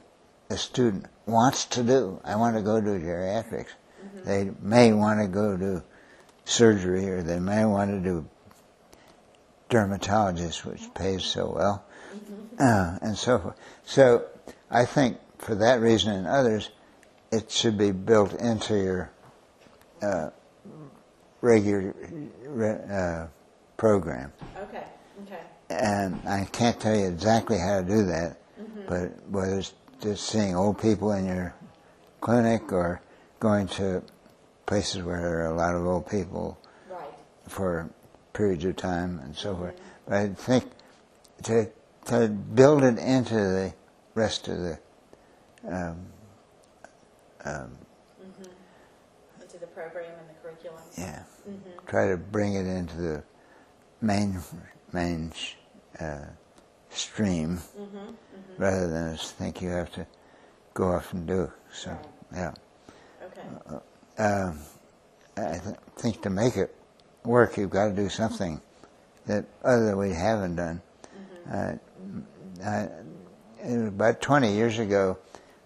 a student wants to do, I want to go to geriatrics. Mm-hmm. They may want to go to surgery, or they may want to do dermatologist, which pays so well, mm-hmm. And so forth. So I think for that reason and others, it should be built into your regular program. Okay. Okay. And I can't tell you exactly how to do that, mm-hmm. but whether it's just seeing old people in your clinic or going to places where there are a lot of old people, right. for periods of time and so mm-hmm. forth. But I think to build it into the rest of the into the program and the curriculum. yeah, mm-hmm. try to bring it into the main stream, mm-hmm. Mm-hmm. rather than just think you have to go off and do. So right. yeah. Okay. I think to make it work, you've got to do something that other we haven't done. Mm-hmm. About 20 years ago,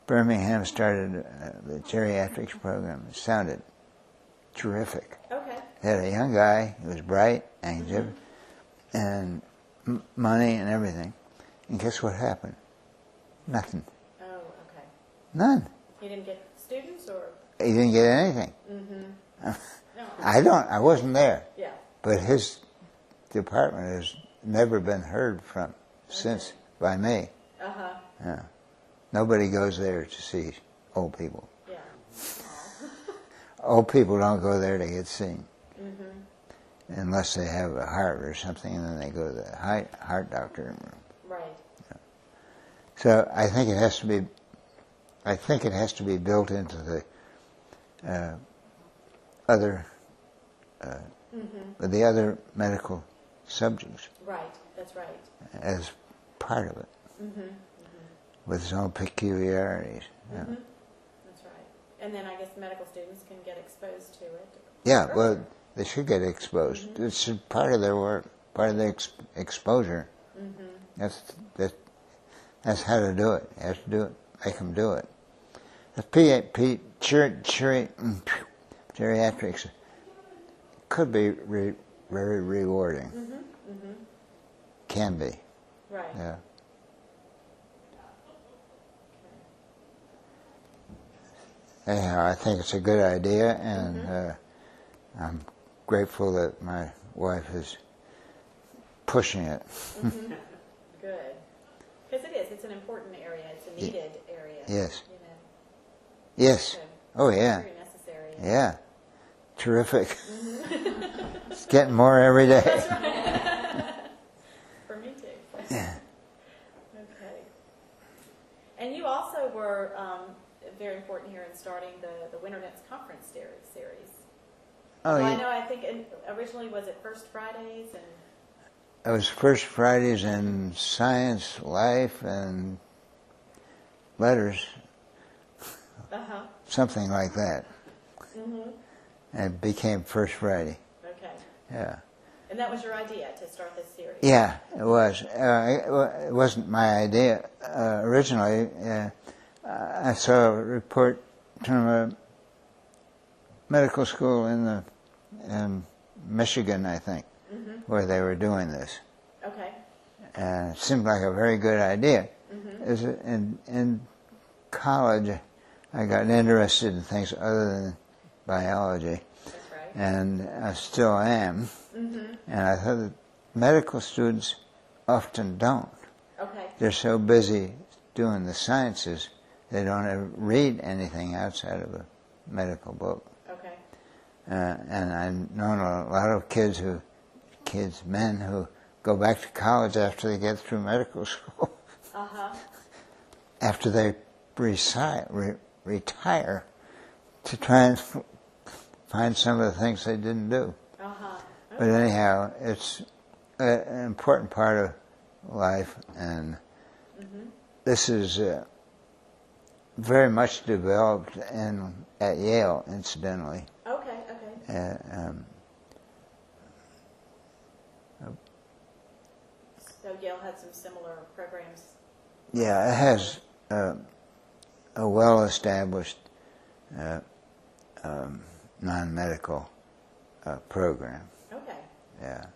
Birmingham started the geriatrics program. It sounded terrific. Okay. They had a young guy who was bright and mm-hmm. and money and everything. And guess what happened? Nothing. Oh, okay. None. He didn't get students, or? He didn't get anything. Mm-hmm. No. I wasn't there. Yeah. But his department has never been heard from since by me. Uh-huh. Yeah. Nobody goes there to see old people. Yeah. Old people don't go there to get seen. Mm-hmm. Unless they have a heart or something, and then they go to the heart doctor. Right. Yeah. So I think it has to be built into the the other medical subjects. Right. That's right. As part of it. Mm-hmm. Mm-hmm. With its own peculiarities. Yeah. Mm-hmm. That's right. And then I guess medical students can get exposed to it. Yeah, well, they should get exposed. Mm-hmm. It's part of their work, part of their exposure. Mm-hmm. That's how to do it. You have to do it. Make them do it. Geriatrics could be very rewarding. Mm-hmm. Mm-hmm. Can be. Right. Yeah. anyhow, I think it's a good idea, and I'm grateful that my wife is pushing it. Mm-hmm. Good. Because it is. It's an important area. It's a needed area. Yes. You know. Yes. So Oh, yeah. very necessary. Yeah. Terrific. Mm-hmm. It's getting more every day. That's right. For me too. Yeah. Okay. And you also were very important here in starting the Winternitz conference series. Oh, Well, I yeah. know. I think originally was it First Fridays and. It was First Fridays in Science, Life, and Letters, something like that. Mm-hmm. And it became First Friday. Okay. Yeah. And that was your idea to start this series. Yeah, it was. It wasn't my idea originally. I saw a report from a medical school in Michigan, I think, where they were doing this. Okay. And it seemed like a very good idea. In college, I got interested in things other than biology, That's right. and I still am. And I thought that medical students often don't. Okay. They're so busy doing the sciences, they don't ever read anything outside of a medical book. Okay. And I've known a lot of men who go back to college after they get through medical school, after they retire, to try and find some of the things they didn't do. Okay. But anyhow, it's an important part of life, and this is very much developed at Yale, incidentally. Okay. Okay. So Yale had some similar programs. Yeah, it has a well-established non-medical program. Okay. Yeah.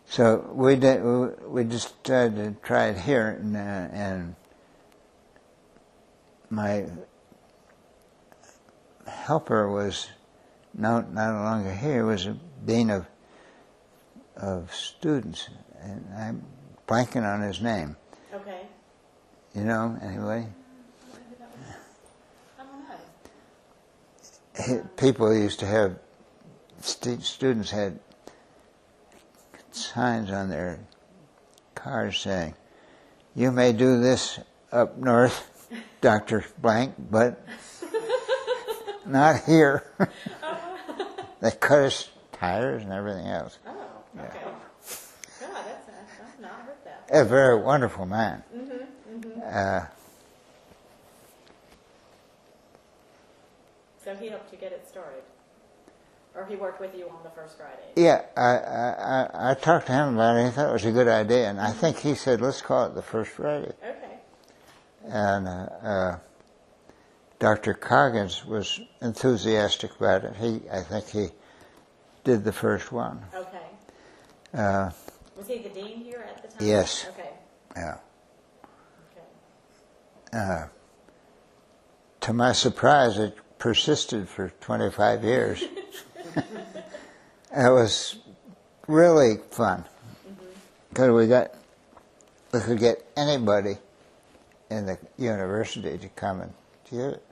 So we decided to try it here, and my helper was no longer here. Was a dean of students, and I'm blanking on his name. Okay. You know, anyway. I don't know. People used to have students had signs on their cars saying, "You may do this up north, Dr. Blank, but not here." They cut his tires and everything else. Oh. Okay. Yeah. God, I've not heard that. A very wonderful man. So he helped you get it started, or he worked with you on the first Friday. Yeah, I talked to him about it. He thought it was a good idea, and I think he said, "Let's call it the First Friday." Okay. And Dr. Coggins was enthusiastic about it. I think he did the first one. Okay. Was he the dean here at the time? Yes. Okay. Yeah. Okay. To my surprise, it persisted for 25 years. It was really fun because we could get anybody in the university to come and hear it,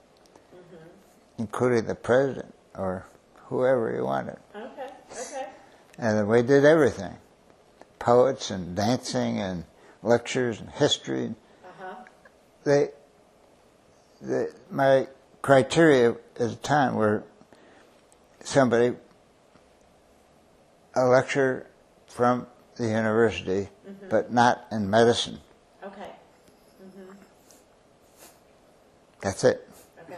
including the president or whoever you wanted. Okay. Okay. And we did everything: poets and dancing and lectures and history. My criteria at the time were a lecture from the university, but not in medicine. Okay. That's it. Okay.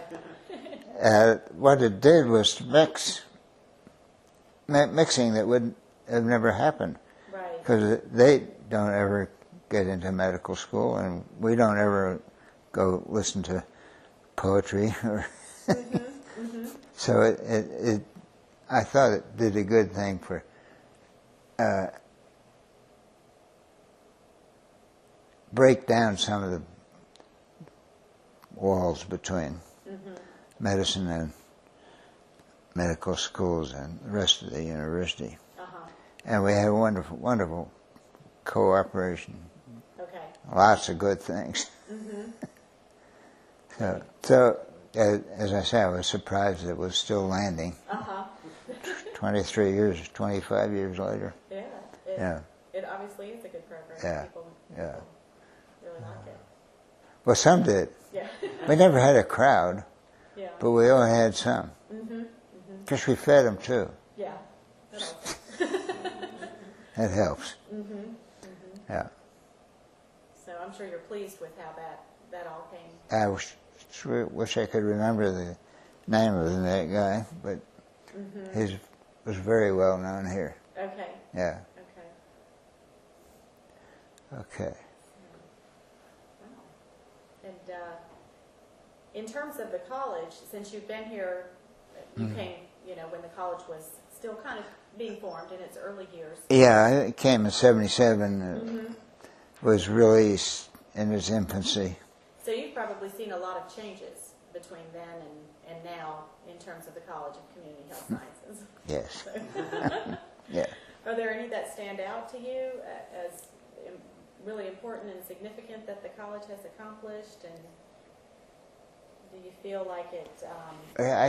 What it did was to mixing that would have never happened, Right. because they don't ever get into medical school, and we don't ever go listen to poetry. So I thought it did a good thing for break down some of the walls between medicine and medical schools and the rest of the university. Uh-huh. And we had wonderful, wonderful cooperation. Okay. Lots of good things. So as I say, I was surprised it was still landing. Uh-huh. 23 years, 25 years later. Yeah. Yeah. It obviously is a good program. Yeah. People Yeah. really like it. Well, some did. Yeah. We never had a crowd, Yeah. but we all had some. Mm-hmm. Because we fed them too. Yeah. That also. That helps. Yeah. So I'm sure you're pleased with how that all came. I wish I could remember the name of that guy, but he was very well known here. Okay. Yeah. Okay. Okay. Wow. And in terms of the college, since you've been here, you came, when the college was still kind of being formed in its early years. Yeah, I came in '77. Was really in its infancy. So you've probably seen a lot of changes between then and now in terms of the College of Community Health Sciences. Yes. So Yeah. are there any that stand out to you as really important and significant that the college has accomplished? And do you feel like it is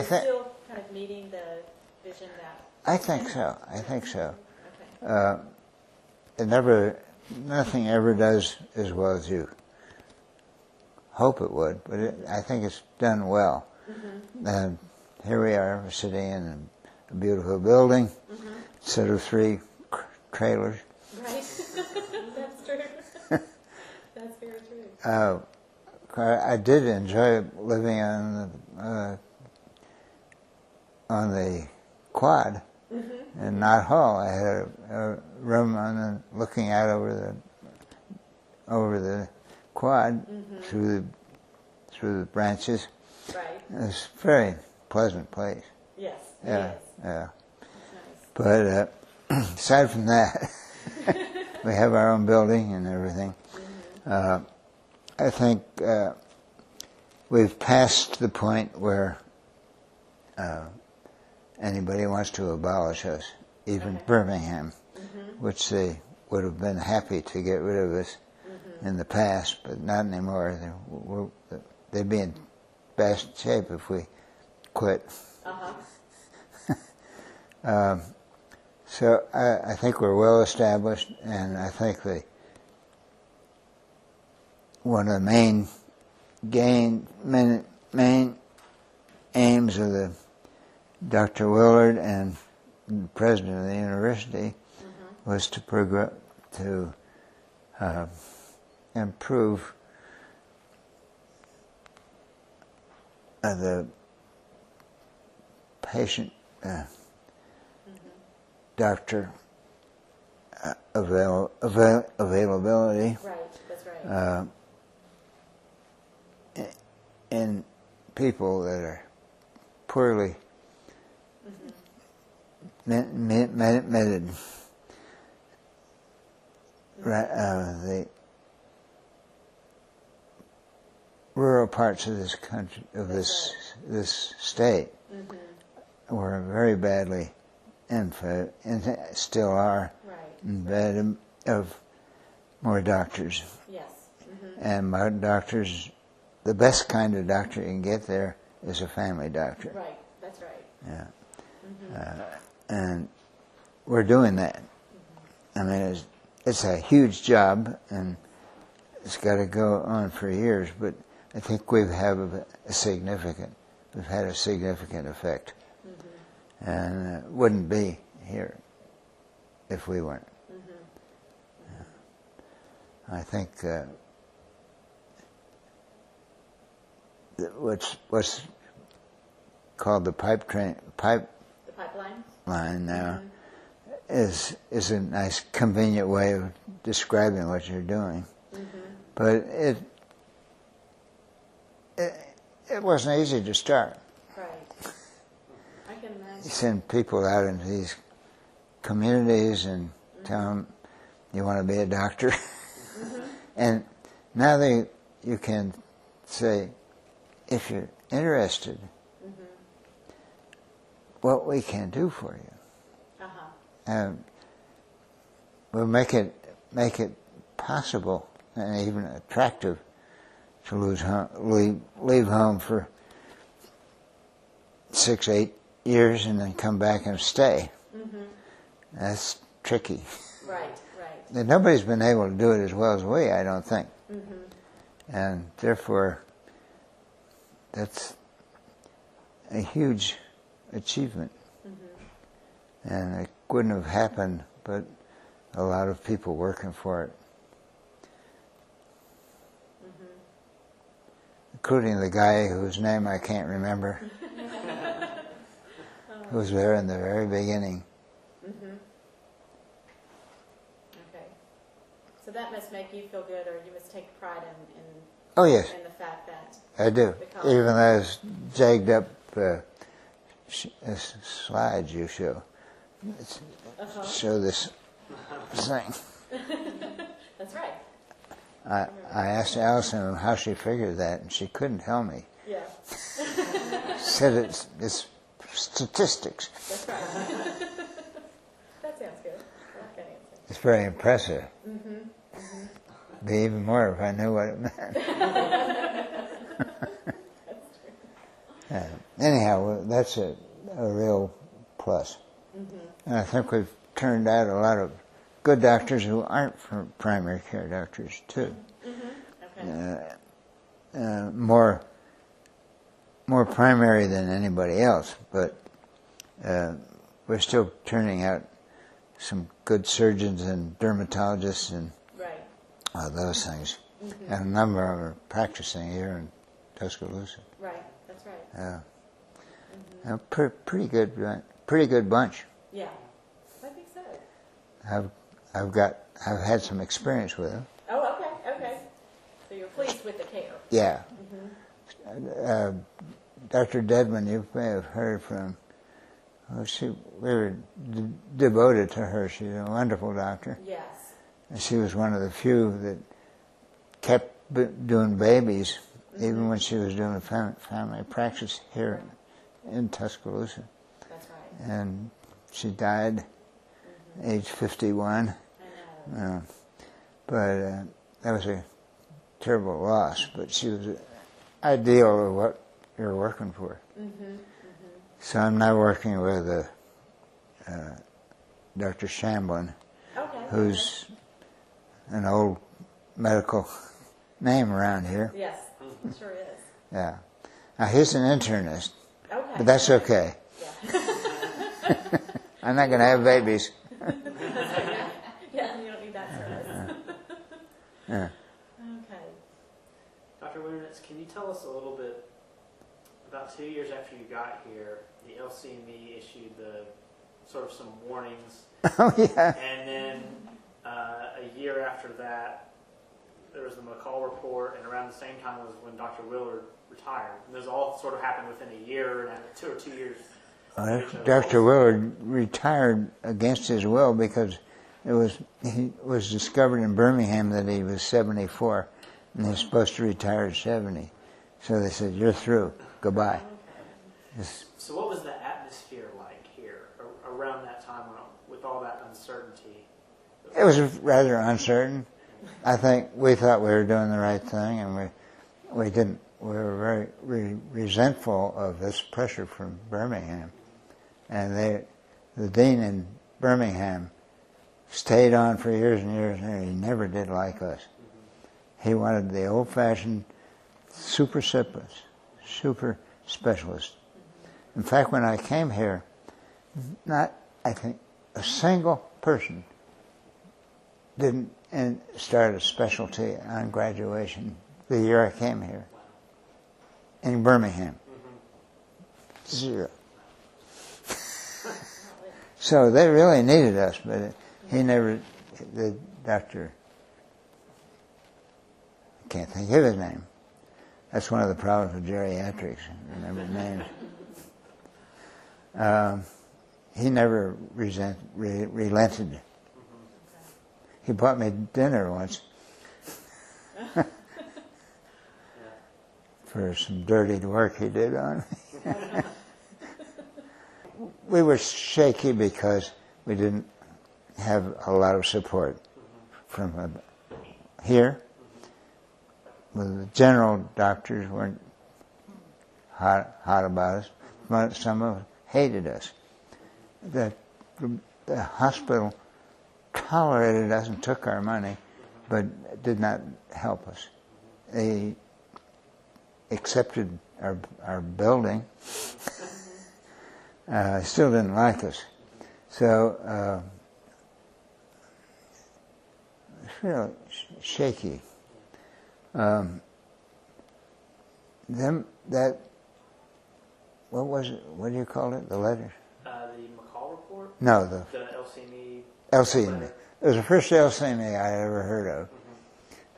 still kind of meeting the vision that... I think so. Okay. Nothing ever does as well as you hope it would, but I think it's done well. And here we are, we're sitting in a beautiful building, instead of 3 trailers. Right. That's true. That's very true. I did enjoy living on the quad in Knott Hall. I had a room looking out over the quad through the branches. Right. It was a very pleasant place. Yes. Yeah, It is. yeah. That's nice. But aside from that, we have our own building and everything. I think we've passed the point where anybody wants to abolish us, even Birmingham, which they would have been happy to get rid of us in the past, but not anymore. They'd be in best shape if we quit. So I think we're well established, and I think one of the main aims of the Dr. Willard and the president of the university was to improve the patient doctor availability. Right, that's right. In people that are poorly meted. The rural parts of this country, of this state, were very badly and still are in bed of more doctors. Yes. And more doctors, the best kind of doctor you can get there is a family doctor. Right, that's right. Yeah. And we're doing that. I mean, it's a huge job, and it's got to go on for years, but I think we've had a significant effect. And it wouldn't be here if we weren't. I think what's called the pipeline now is a nice, convenient way of describing what you're doing. But it wasn't easy to start. Right. I can imagine. You send people out into these communities and tell them you want to be a doctor. And now you can say, if you're interested what we can do for you. And we'll make it possible and even attractive to leave home for 6, 8 years and then come back and stay. That's tricky. Right. And nobody's been able to do it as well as we, I don't think. And therefore, that's a huge achievement. And it wouldn't have happened but a lot of people working for it. Including the guy whose name I can't remember, who was there in the very beginning. Okay. So that must make you feel good, or you must take pride in Oh yes, the fact that I do. Even those jagged up slides you show. Show this thing. That's right. I asked Allison how she figured that, and she couldn't tell me. Yeah. Said it's statistics. That's right. That sounds good. I like that answer. It's very impressive. Be even more if I knew what it meant. Anyhow, that's a real plus. And I think we've turned out a lot of good doctors who aren't primary care doctors too. More primary than anybody else, but we're still turning out some good surgeons and dermatologists and those things. And a number of them are practicing here in Tuscaloosa. Right, that's right. Pretty good bunch. Yeah, I think so. I've had some experience with them. Oh, okay. So you're pleased with the care. Yeah. Dr. Dedman, you may have heard from. Well, we were devoted to her. She's a wonderful doctor. Yes. And she was one of the few that kept doing babies, even when she was doing family practice here in Tuscaloosa. That's right. And she died age 51. I know. But that was a terrible loss. But she was ideal of what you're working for. So I'm now working with Dr. Shamblin, who's an old medical name around here. Yes, it sure is. Yeah. Now he's an internist, Okay. but that's okay. Yeah. I'm not going to have babies. Yeah, you don't need that service. Yeah. Okay. Dr. Winternitz, can you tell us a little bit, about 2 years after you got here, the LCME issued sort of some warnings, Oh, yeah. and then a year after that, there was the McCall report, and around the same time was when Dr. Willard retired. And those all sort of happened within a year, and 2 years. Dr. Willard retired against his will because he was discovered in Birmingham that he was 74, and he was supposed to retire at 70. So they said, "You're through. Goodbye." So what was the atmosphere like here around that time with all that uncertainty? It was rather uncertain. I think we thought we were doing the right thing, and we didn't. We were very resentful of this pressure from Birmingham. And the dean in Birmingham stayed on for years and years, and he never did like us. He wanted the old-fashioned super specialist. In fact, when I came here, not, I think, a single person didn't start a specialty on graduation the year I came here. In Birmingham. Zero. So they really needed us, but the doctor, I can't think of his name. That's one of the problems with geriatrics, remember names. He never relented. He bought me dinner once for some dirty work he did on me. We were shaky because we didn't have a lot of support from here. Well, the general doctors weren't hot about us, but some of them hated us. The hospital tolerated us and took our money, but did not help us. They accepted our building. Still didn't like us. So it's really shaky. What was it? What do you call it? The letter? The McCall report? No, The LCME. LCME. It was the first LCME I ever heard of.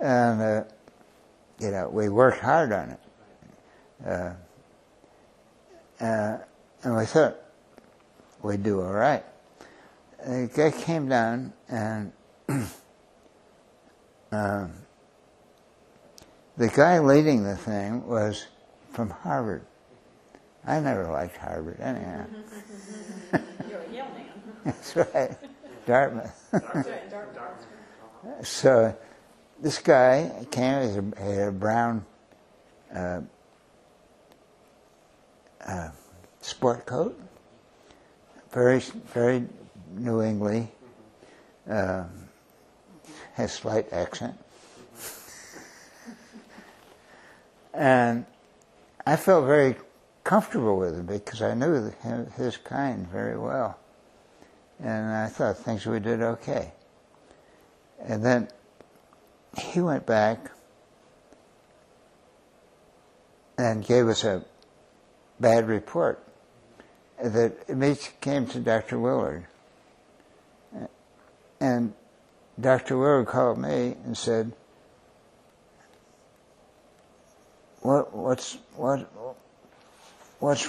And, we worked hard on it. And we thought we'd do all right. The guy came down and the guy leading the thing was from Harvard. I never liked Harvard anyhow. You're a Yale man. That's right. Dartmouth. Dartmouth. So this guy came, he had a brown sport coat, very, very New England, has slight accent. And I felt very comfortable with him because I knew his kind very well. And I thought things we did okay. And then he went back and gave us a bad report that it came to Dr. Willard. And Dr. Willard called me and said, What's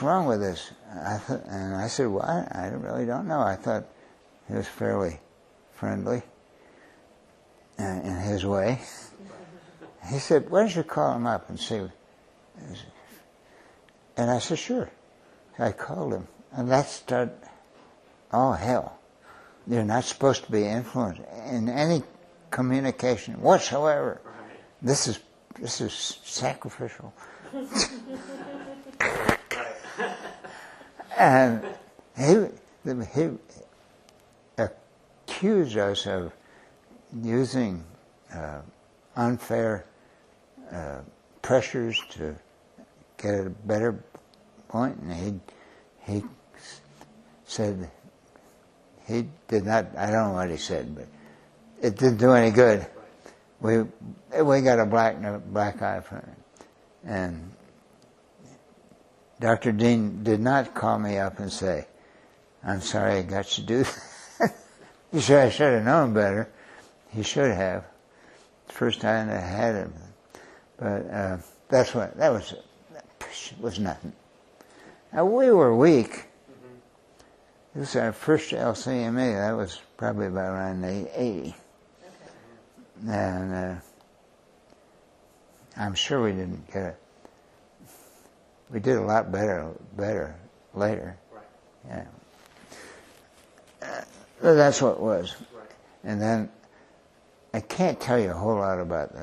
wrong with this? And I said, well, I really don't know. I thought he was fairly friendly in his way. He said, why don't you call him up and see? And I said, sure. I called him. And that started, oh, hell. You're not supposed to be influenced in any communication whatsoever. This is sacrificial. And he accused us of using unfair pressures to get a better point, and he said he did not. I don't know what he said, but it didn't do any good. We got a black eye from it, and Dr. Dean did not call me up and say, "I'm sorry I got you to do that." He said I should have known better. He should have. The first time I had him, but that was nothing. Now we were weak. This was our first LCME. That was probably about around 80. And I'm sure we didn't get it. We did a lot better later. Right. Yeah. But that's what it was. Right. And then I can't tell you a whole lot about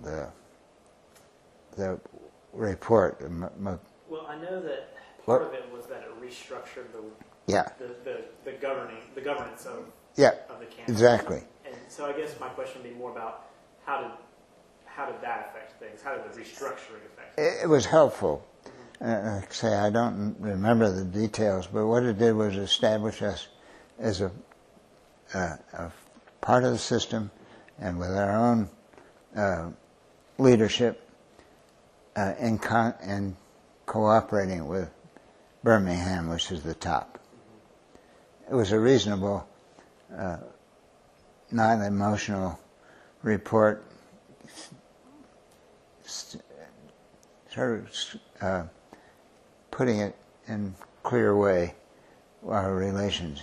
the report. Well, I know that part of it was that it restructured the governance of the campus. Exactly. And so I guess my question would be more about how did that affect things? How did the restructuring affect things? It was helpful. Like I say, I don't remember the details, but what it did was establish us as a part of the system, and with our own leadership, and cooperating with Birmingham, which is the top. It was a reasonable, non-emotional report, sort of putting it in a clear way, our relations.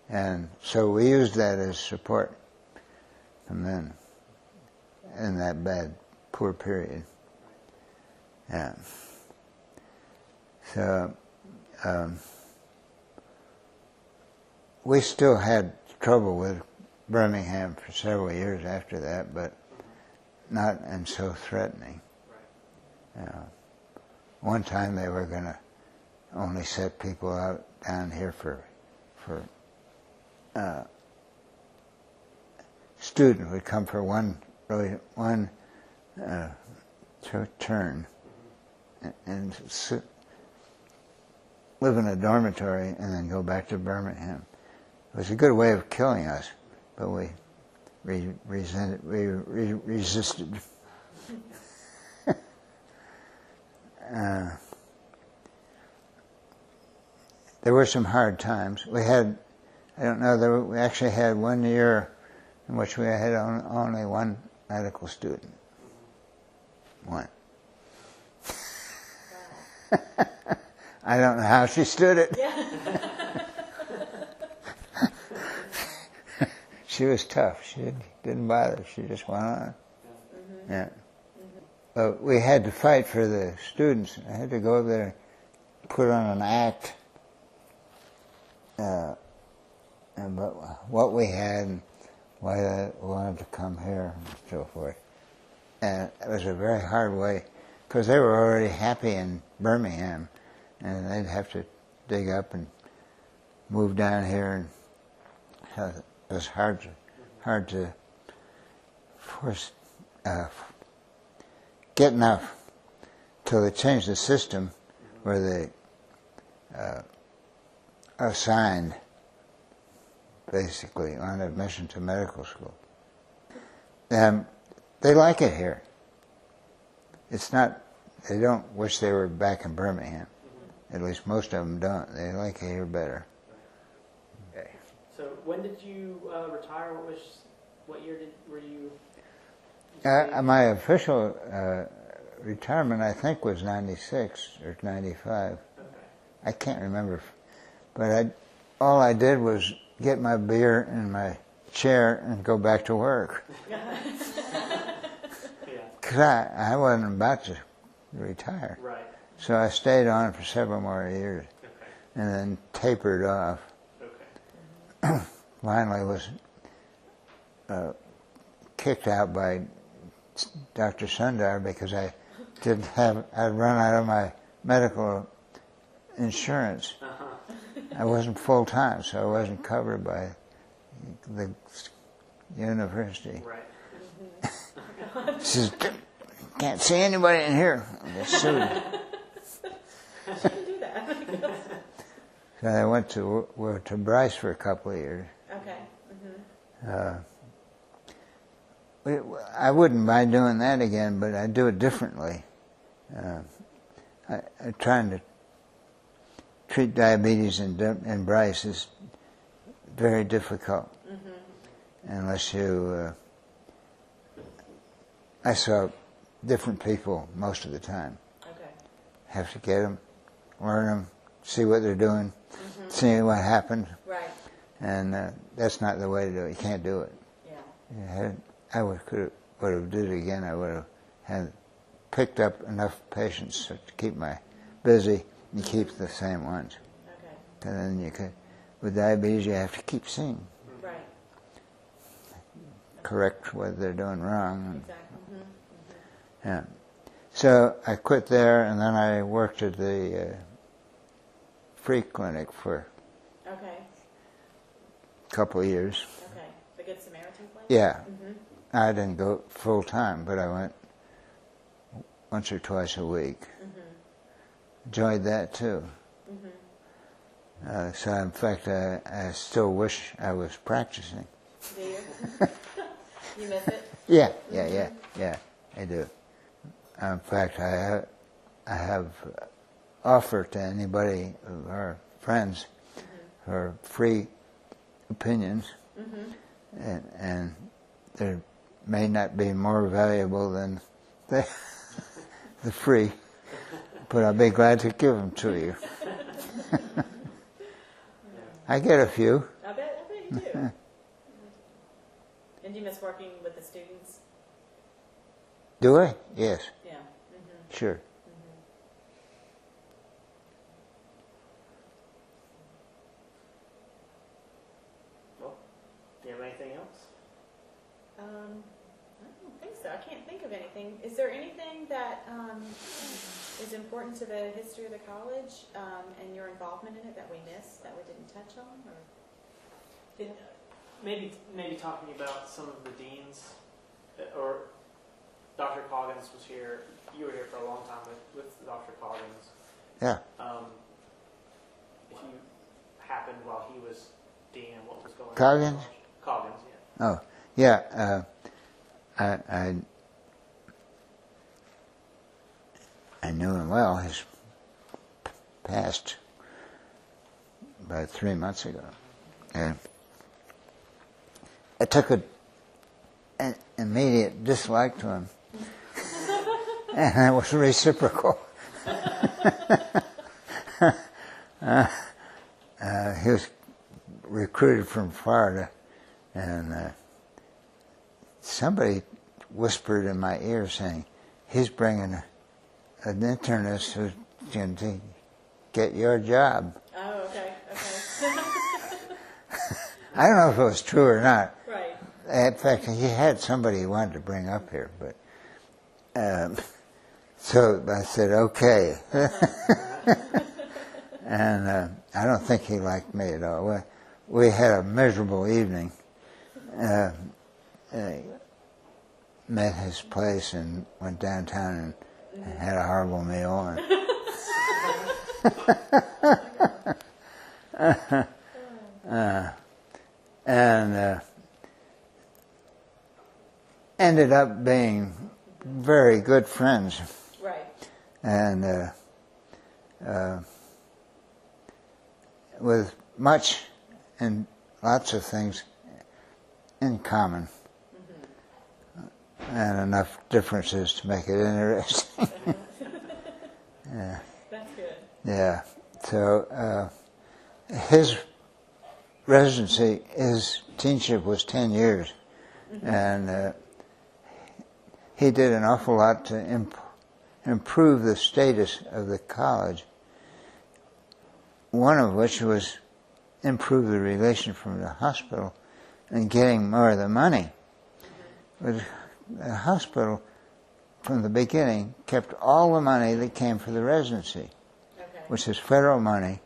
And so we used that as support from then in that poor period. Yeah. So we still had trouble with Birmingham for several years after that, but not and so threatening. One time they were going to only set people out down here for student would come for one turn and live in a dormitory and then go back to Birmingham. It was a good way of killing us, but we resisted. There were some hard times. We had, I don't know, we actually had 1 year in which we had only one medical student. One. I don't know how she stood it. Yeah. She was tough. She didn't bother. She just went on. Yeah. But we had to fight for the students. I had to go over there and put on an act about what we had and why they wanted to come here and so forth. And it was a very hard way because they were already happy in Birmingham and they'd have to dig up and move down here. And it was hard to force get enough till they changed the system where they assigned basically on admission to medical school. They like it here. It's not, they don't wish they were back in Birmingham. At least most of them don't. They like it here better. Okay. So when did you retire? What year were you? My official retirement, I think, was 96 or 95. Okay. I can't remember. But all I did was get my beer in my chair and go back to work. Because I wasn't about to retire. Right. So I stayed on for several more years. Okay. And then tapered off. Okay. Finally was kicked out by Dr. Sundar because I'd run out of my medical insurance. Uh-huh. I wasn't full time, so I wasn't covered by the university. Right. She says, "Can't see anybody in here." I get sued. She can do that. So I went to Bryce for a couple of years. Okay. I wouldn't mind doing that again, but I'd do it differently. Trying to treat diabetes in Bryce is very difficult unless you. I saw different people most of the time. Okay. Have to get them, learn them, see what they're doing, see what happened, Right. and that's not the way to do it. You can't do it. Yeah. I would have did it again. I would have had picked up enough patients to keep me busy and keep the same ones. Okay. And then you could, with diabetes, you have to keep seeing, Right. correct what they're doing wrong. Exactly. Yeah. So I quit there, and then I worked at the free clinic for Okay. a couple of years. Okay. The Good Samaritan place? Yeah. I didn't go full time, but I went once or twice a week. Enjoyed that too. So in fact, I still wish I was practicing. Do you? You miss it? Yeah, I do. In fact, I have offered to anybody of our friends for free opinions, and they may not be more valuable than the free, but I'll be glad to give them to you. I get a few. I bet you do. And do you miss working with the students? Do I? Yes, Yeah. sure. think of anything. Is there anything that is important to the history of the college and your involvement in it that we missed, that we didn't touch on? Or? Maybe talking about some of the deans, or Dr. Coggins was here. You were here for a long time with Dr. Coggins. Yeah. If you happened while he was dean, what was going on? Coggins? Coggins, yeah. Oh, yeah. I knew him well. He's passed about 3 months ago. And I took an immediate dislike to him. And it was reciprocal. He was recruited from Florida, and somebody whispered in my ear saying, he's bringing an internist who's going to get your job. Oh, okay. I don't know if it was true or not. Right. In fact, he had somebody he wanted to bring up here, but so I said, okay. And I don't think he liked me at all. We had a miserable evening. Met his place and went downtown and had a horrible meal. And ended up being very good friends. Right. And with much and lots of things in common. And enough differences to make it interesting. Yeah. That's good. Yeah. So his residency, his deanship was 10 years. And he did an awful lot to improve the status of the college, one of which was improve the relation from the hospital and getting more of the money. But the hospital, from the beginning, kept all the money that came for the residency, which is federal money,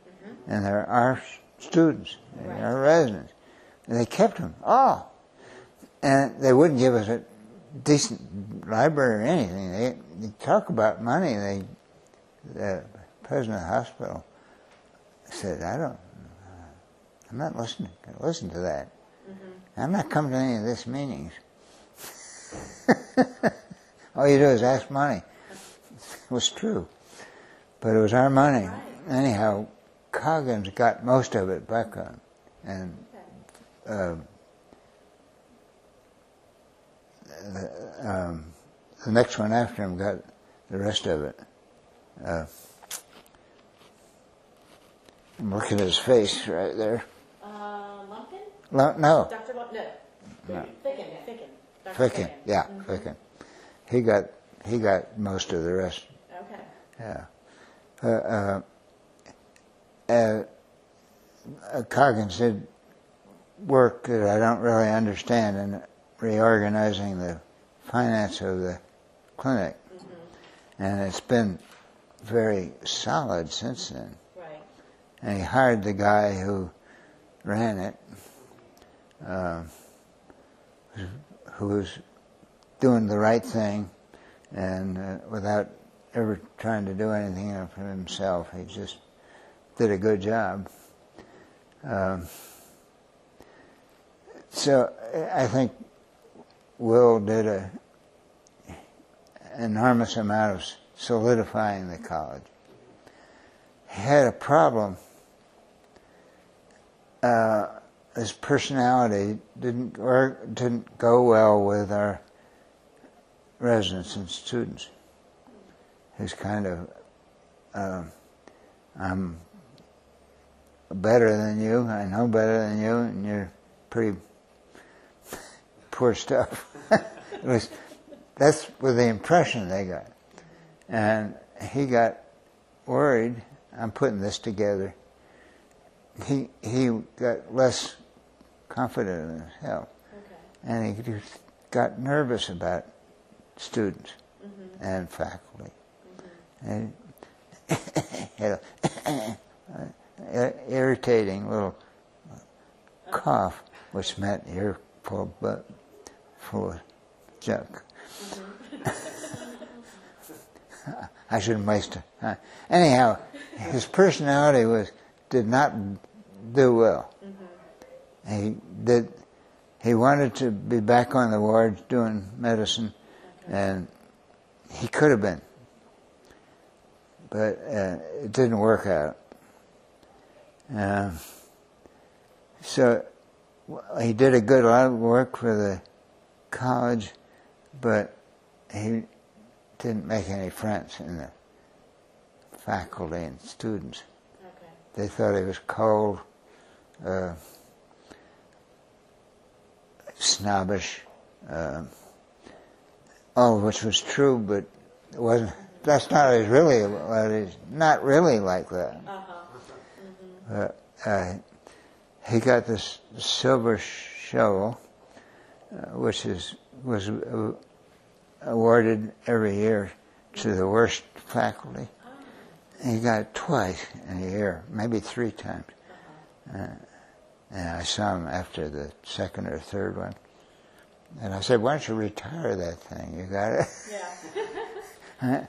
and there are students, there are residents. And they kept them all. And they wouldn't give us a decent library or anything. They talk about money. The president of the hospital said, I'm not listening. Listen to that. I'm not coming to any of this meetings. All you do is ask money. It was true. But it was our money. Right. Anyhow, Coggins got most of it back on. And the next one after him got the rest of it. I'm looking at his face right there. Lumpkin? No. Dr. Lumpkin? No. Ficken. Dr. Ficken. Yeah, Ficken. He got most of the rest. Okay. Yeah. Coggins did work that I don't really understand in reorganizing the finance of the clinic. And it's been very solid since then. Right. And he hired the guy who ran it, who was doing the right thing, and without ever trying to do anything for himself. He just did a good job. So I think Will did an enormous amount of solidifying the college. He had a problem. His personality didn't go well with our residents and students. He's kind of, I'm better than you, I know better than you, and you're pretty poor stuff. That's with the impression they got. And he got worried. I'm putting this together. He got less confident in himself. Okay. And he just got nervous about students and faculty. And had a irritating little cough, which meant ear full of junk. I shouldn't waste it. Anyhow, his personality did not do well. He wanted to be back on the wards doing medicine, and he could have been, but it didn't work out. So he did a good lot of work for the college, but he didn't make any friends in the faculty and students. Okay. They thought he was cold, snobbish, all of which was true, but it wasn't. That's not what he's not really like that. He got this silver shovel, which was awarded every year to the worst faculty. He got it twice in a year, maybe 3 times. And I saw him after the second or third one. And I said, "Why don't you retire that thing? You got it?" Yeah.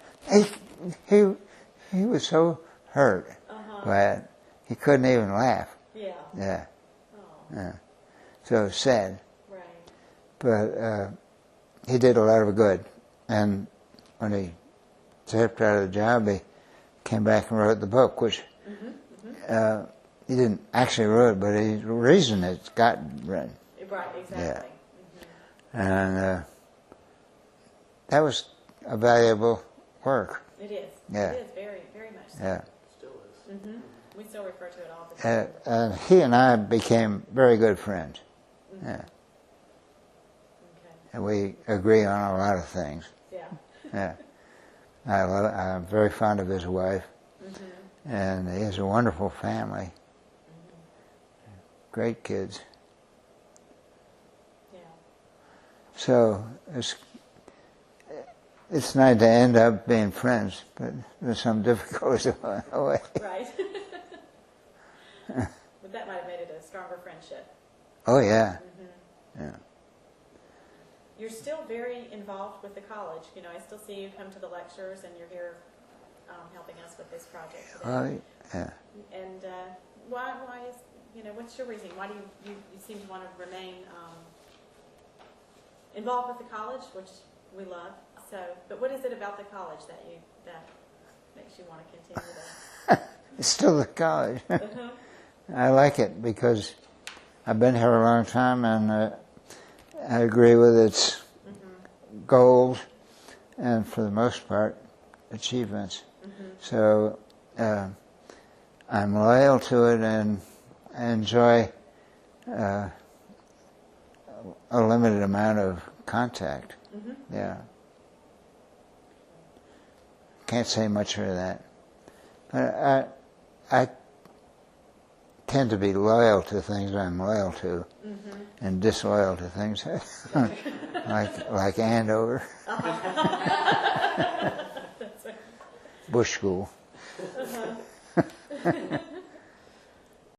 he was so hurt by it, he couldn't even laugh. Yeah. Yeah. Oh. Yeah. So sad. Right. But he did a lot of good. And when he stepped out of the job, he came back and wrote the book, which he didn't actually write it, but the reason it got written. Right, exactly. Yeah. And that was a valuable work. It is. Yeah. It is very, very much so. Yeah. Still is. We still refer to it all the time. And he and I became very good friends. Yeah. Okay. And we agree on a lot of things. Yeah. Yeah. I'm very fond of his wife. And he has a wonderful family. Great kids. Yeah. So it's nice to end up being friends, but there's some difficulties along the way. Right. But that might have made it a stronger friendship. Oh yeah. Yeah. You're still very involved with the college. You know, I still see you come to the lectures, and you're here helping us with this project today. Oh yeah. And why is, what's your reason? Why do you seem to want to remain involved with the college, which we love? So, but what is it about the college that makes you want to continue that? It's still the college. I like it because I've been here a long time, and I agree with its goals, and for the most part, achievements. So I'm loyal to it, and I enjoy a limited amount of contact. Yeah. Can't say much for that. But I tend to be loyal to things I'm loyal to, and disloyal to things like Andover, That's right. Bush School.